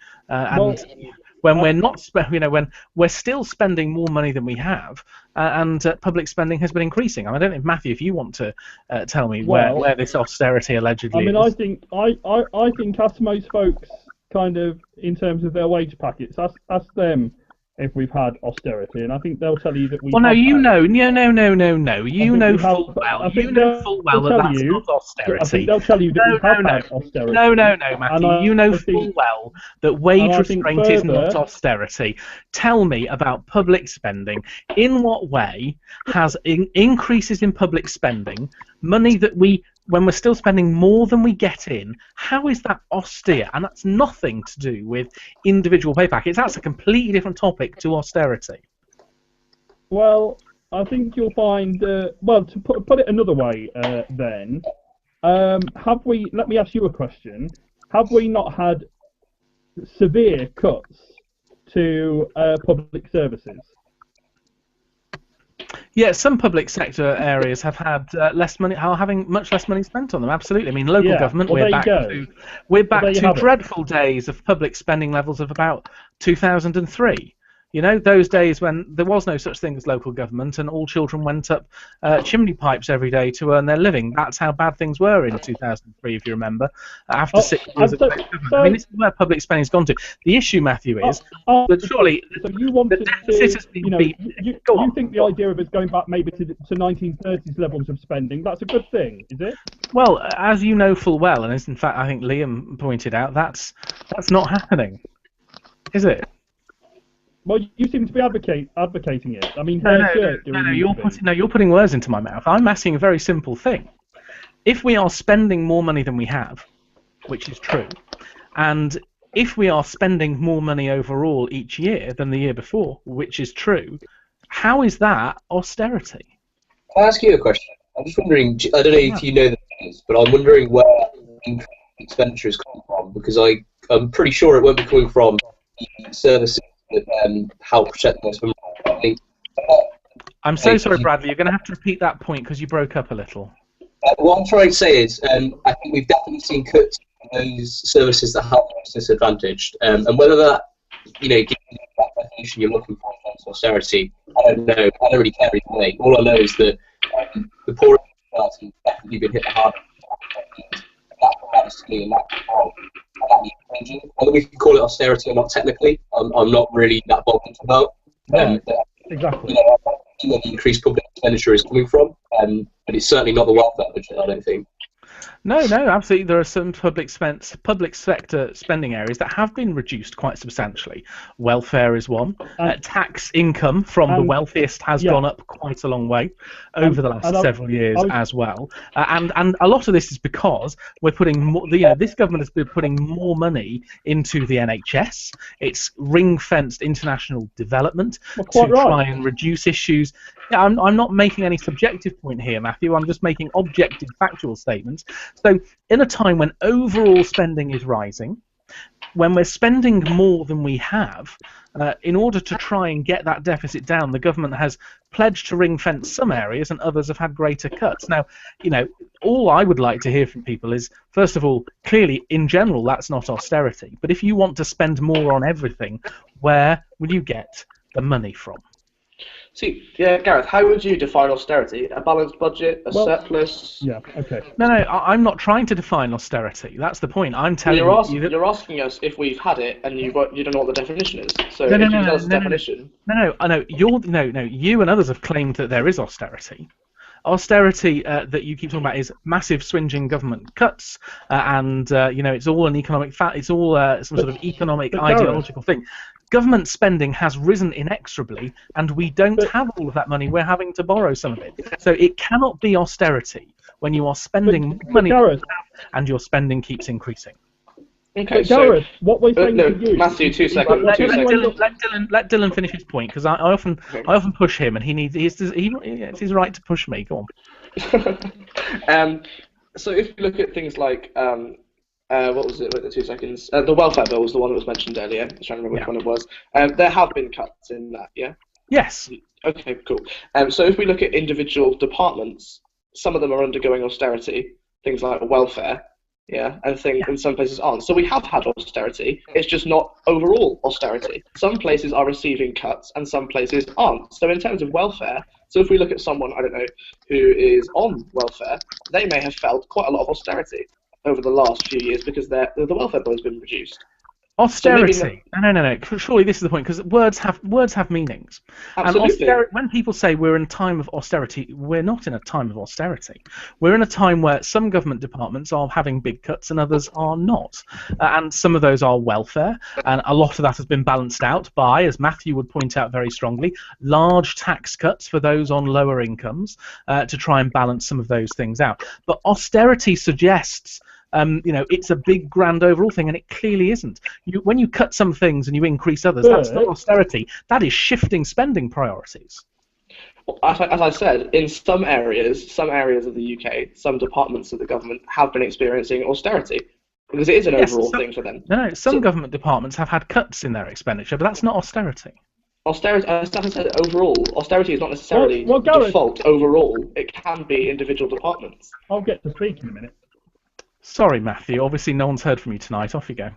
Speaker 1: When we're not, when we're still spending more money than we have, and public spending has been increasing. I don't know, Matthew, if you want to tell me where this austerity allegedly is.
Speaker 2: I think ask most folks, kind of in terms of their wage packets. Ask them if we've had austerity, and I think they'll tell you that we.
Speaker 1: Well, no, you know full well that that's not austerity.
Speaker 2: I think they'll tell you that we have had austerity.
Speaker 1: No, Matthew, you know full well that wage restraint is not austerity. Tell me about public spending. In what way has increases in public spending, money that when we're still spending more than we get in, how is that austere? And that's nothing to do with individual pay packets. That's a completely different topic to austerity.
Speaker 2: Well, I think you'll find, well, to put it another way then, have we, let me ask you a question, have we not had severe cuts to public services?
Speaker 1: Yeah, some public sector areas have had less money, are having much less money spent on them. Absolutely. I mean, local government. We're back to dreadful days of public spending levels of about 2003. You know, those days when there was no such thing as local government and all children went up chimney pipes every day to earn their living. That's how bad things were in 2003, if you remember. After 6 years of I mean, this is where public spending's gone to. The issue, Matthew, is that surely
Speaker 2: so you want
Speaker 1: the deficit has been
Speaker 2: you think the idea of us going back maybe to 1930s levels of spending, that's a good thing, is it?
Speaker 1: Well, as you know full well, and as in fact I think Liam pointed out, that's not happening, is it?
Speaker 2: Well, you seem to be advocating it. I mean,
Speaker 1: No, you're putting words into my mouth. I'm asking a very simple thing. If we are spending more money than we have, which is true, and if we are spending more money overall each year than the year before, which is true, how is that austerity?
Speaker 5: Can I ask you a question? I'm just wondering, I don't know if you know the figures, but I'm wondering where increased expenditure is coming from, because I'm pretty sure it won't be coming from the services that help protect the most vulnerable.
Speaker 1: I'm so sorry, Bradley, you're going to have to repeat that point because you broke up a little.
Speaker 5: What I'm trying to say is, I think we've definitely seen cuts in those services that help those disadvantaged, and whether that, gives you that definition you're looking for in terms of austerity, I don't know. I don't really care either way. All I know is that the poorest class have definitely been hit the hardest. That's honestly in that control. That needs changing. Whether we can call it austerity or not technically, I'm not really that bothered about.
Speaker 2: Exactly.
Speaker 5: Where the increased public expenditure is coming from, but it's certainly not the welfare budget, I don't think.
Speaker 1: No, absolutely. There are some public sector spending areas that have been reduced quite substantially. Welfare is one. Tax income from the wealthiest has gone up quite a long way over the last several years as well. And a lot of this is because we're putting more. This government has been putting more money into the NHS. It's ring-fenced international development to try and reduce issues. Yeah, I'm not making any subjective point here, Matthew. I'm just making objective, factual statements. So, in a time when overall spending is rising, when we're spending more than we have, in order to try and get that deficit down, the government has pledged to ring-fence some areas, and others have had greater cuts. Now, all I would like to hear from people is, first of all, clearly, in general, that's not austerity. But if you want to spend more on everything, where will you get the money from?
Speaker 4: See, Gareth, how would you define austerity? A balanced budget, a surplus?
Speaker 2: Yeah, okay.
Speaker 1: No, I'm not trying to define austerity. That's the point. I'm telling you that...
Speaker 4: You're asking us if we've had it, and you don't know what the definition is. So if you tell us the definition...
Speaker 1: No, you and others have claimed that there is austerity. Austerity that you keep talking about is massive swinging government cuts, and it's all an economic it's all some sort of economic ideological thing. Government spending has risen inexorably, and we don't have all of that money. We're having to borrow some of it. So it cannot be austerity when you are spending money and your spending keeps increasing.
Speaker 4: Okay,
Speaker 2: Gareth, what we're saying to you...
Speaker 4: Matthew, 2 seconds.
Speaker 1: Let Dylan finish his point, because I often push him, and it's his right to push me. Go
Speaker 4: on. So if you look at things like... what was it? Wait, 2 seconds. The welfare bill was the one that was mentioned earlier. I'm trying to remember which one it was. There have been cuts in that, yeah?
Speaker 1: Yes.
Speaker 4: Okay, cool. So if we look at individual departments, some of them are undergoing austerity, things like welfare, and some places aren't. So we have had austerity. It's just not overall austerity. Some places are receiving cuts, and some places aren't. So in terms of welfare, so if we look at someone, I don't know, who is on welfare, they may have felt quite a lot of austerity over the last few years because the welfare bill has been reduced.
Speaker 1: Austerity. So no. Surely this is the point, because words have meanings.
Speaker 4: Absolutely.
Speaker 1: And when people say we're in a time of austerity, we're not in a time of austerity. We're in a time where some government departments are having big cuts and others are not. And some of those are welfare, and a lot of that has been balanced out by, as Matthew would point out very strongly, large tax cuts for those on lower incomes to try and balance some of those things out. But austerity suggests it's a big, grand overall thing, and it clearly isn't. When you cut some things and you increase others, that's not austerity. That is shifting spending priorities.
Speaker 4: Well, as I said, in some areas of the UK, some departments of the government have been experiencing austerity, because it is an overall thing for them.
Speaker 1: No, some government departments have had cuts in their expenditure, but that's not austerity.
Speaker 4: Austerity, as I said, overall, austerity is not necessarily default overall. It can be individual departments.
Speaker 2: I'll get to speak in a minute.
Speaker 1: Sorry, Matthew. Obviously, no one's heard from you tonight. Off you go.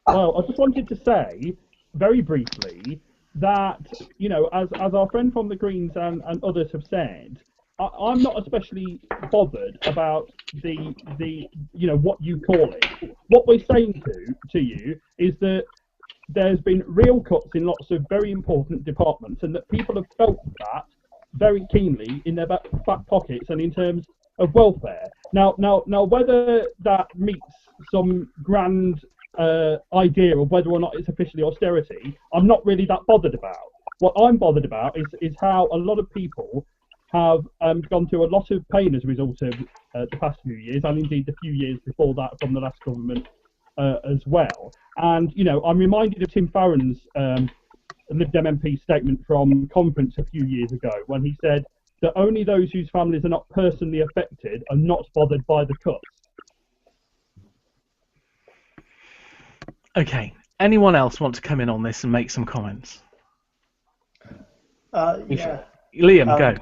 Speaker 2: Well, I just wanted to say, very briefly, that, as our friend from the Greens and others have said, I'm not especially bothered about the what you call it. What we're saying to you is that there's been real cuts in lots of very important departments, and that people have felt that very keenly in their back pockets and in terms of welfare. Now, whether that meets some grand idea of whether or not it's officially austerity, I'm not really that bothered about. What I'm bothered about is how a lot of people have gone through a lot of pain as a result of the past few years, and indeed the few years before that from the last government as well. And, you know, I'm reminded of Tim Farron's Lib Dem MP statement from conference a few years ago when he said that only those whose families are not personally affected are not bothered by the cuts.
Speaker 1: Okay. Anyone else want to come in on this and make some comments?
Speaker 3: Yeah.
Speaker 1: Liam, go.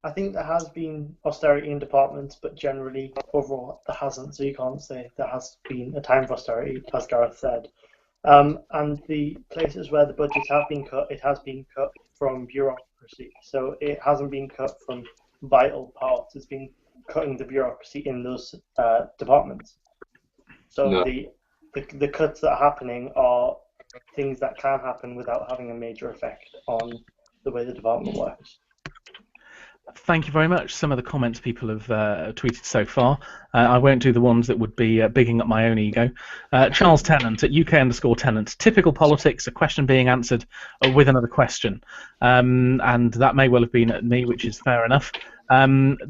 Speaker 3: I think there has been austerity in departments, but generally, overall, there hasn't. So you can't say there has been a time for austerity, as Gareth said. And the places where the budgets have been cut, it has been cut from bureaucracy. So it hasn't been cut from vital parts. It's been cutting the bureaucracy in those departments. So
Speaker 5: No.
Speaker 3: the cuts that are happening are things that can happen without having a major effect on the way the department works.
Speaker 1: Thank you very much. Some of the comments people have tweeted so far. I won't do the ones that would be bigging up my own ego. Charles Tennant at UK_Tennant. Typical politics, a question being answered with another question. And that may well have been at me, which is fair enough.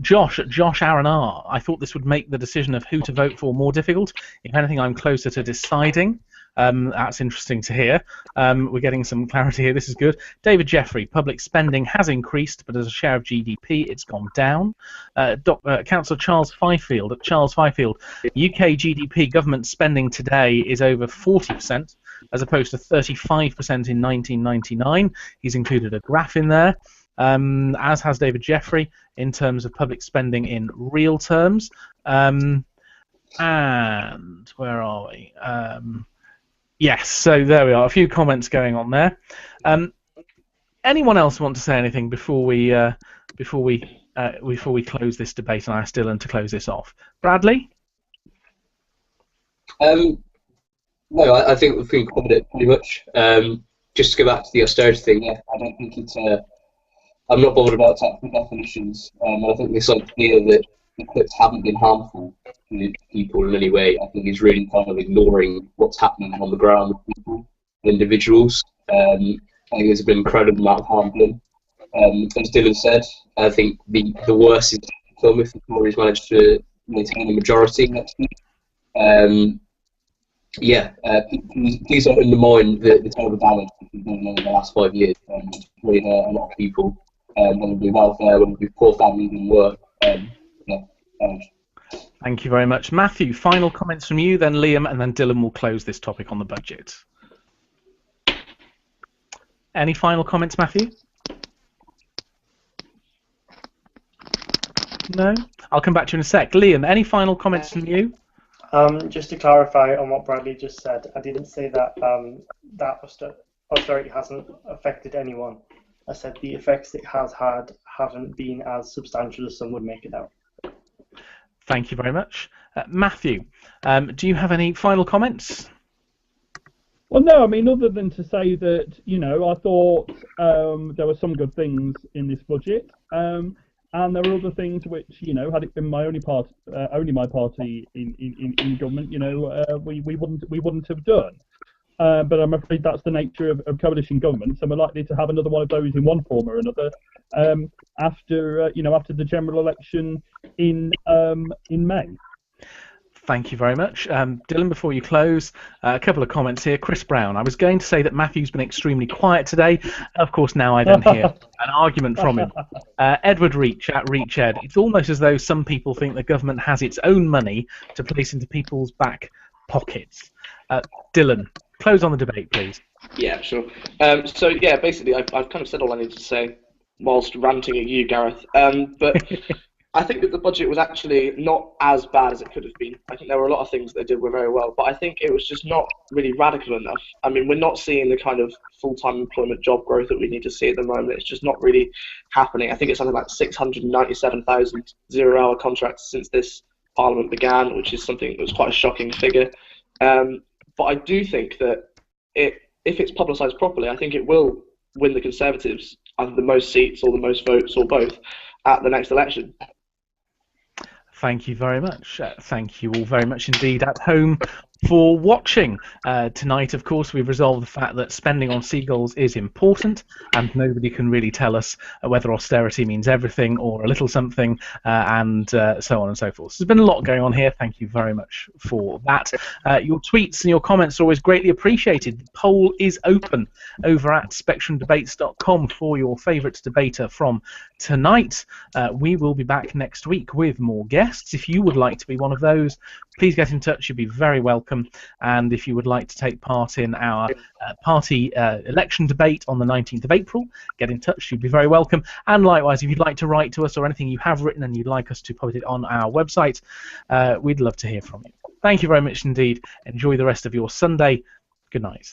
Speaker 1: Josh Aaron R. I thought this would make the decision of who to vote for more difficult. If anything, I'm closer to deciding. That's interesting to hear. We're getting some clarity here. This is good. David Jeffrey, public spending has increased, but as a share of GDP, it's gone down. Councillor Charles Fifield, at Charles Fifield, UK GDP government spending today is over 40%, as opposed to 35% in 1999. He's included a graph in there, as has David Jeffrey, in terms of public spending in real terms. And where are we? Yes, so there we are. A few comments going on there. Anyone else want to say anything before we close this debate, and I ask Dylan to close this off? Bradley?
Speaker 5: No, I think we've been covered it pretty much. Just to go back to the austerity thing, yeah, I don't think it's. I'm not bothered about technical definitions. I think this idea that the cuts haven't been harmful to people in any way, I think is really kind of ignoring what's happening on the ground with people, individuals. I think there's been an incredible amount of harm done. As Dylan said, I think the worst is to come if the Tories manage to maintain a majority next week. Please don't undermine the terrible damage that we've done over the last 5 years. It's really hurt a lot of people, whether it be welfare, whether it be poor families in work.
Speaker 1: Thank you very much. Matthew, final comments from you, then Liam, and then Dylan will close this topic on the budget. Any final comments, Matthew? No? I'll come back to you in a sec. Liam, any final comments from you?
Speaker 3: Just to clarify on what Bradley just said, I didn't say that that austerity hasn't affected anyone. I said the effects it has had haven't been as substantial as some would make it out.
Speaker 1: Thank you very much. Matthew, do you have any final comments?
Speaker 2: Well, no, I mean, other than to say that, you know, I thought there were some good things in this budget, and there were other things which, you know, had it been only my party in government, you know, we wouldn't have done. But I'm afraid that's the nature of coalition governments, and we're likely to have another one of those in one form or another after the general election in May.
Speaker 1: Thank you very much. Dylan, before you close, a couple of comments here. Chris Brown, I was going to say that Matthew's been extremely quiet today. Of course, now I then hear an argument from him. Edward Reach, at ReachEd, it's almost as though some people think the government has its own money to place into people's back pockets. Dylan, close on the debate, please.
Speaker 4: Yeah, sure. So, yeah, basically, I've kind of said all I needed to say whilst ranting at you, Gareth. But I think that the budget was actually not as bad as it could have been. I think there were a lot of things they did were very well, but I think it was just not really radical enough. I mean, we're not seeing the kind of full-time employment job growth that we need to see at the moment. It's just not really happening. I think it's something like 697,000 zero-hour contracts since this Parliament began, which is something that was quite a shocking figure. But I do think that if it's publicised properly, I think it will win the Conservatives either the most seats or the most votes or both at the next election.
Speaker 1: Thank you very much. Thank you all very much indeed at home for watching. Tonight, of course, we've resolved the fact that spending on seagulls is important, and nobody can really tell us whether austerity means everything or a little something, and so on and so forth. So there's been a lot going on here. Thank you very much for that. Your tweets and your comments are always greatly appreciated. The poll is open over at spectrumdebates.com for your favourite debater from tonight. We will be back next week with more guests. If you would like to be one of those, please get in touch. You'd be very welcome. And if you would like to take part in our party election debate on the 19th of April, get in touch. You'd be very welcome. And likewise, if you'd like to write to us or anything you have written and you'd like us to put it on our website, we'd love to hear from you. Thank you very much indeed. Enjoy the rest of your Sunday. Good night.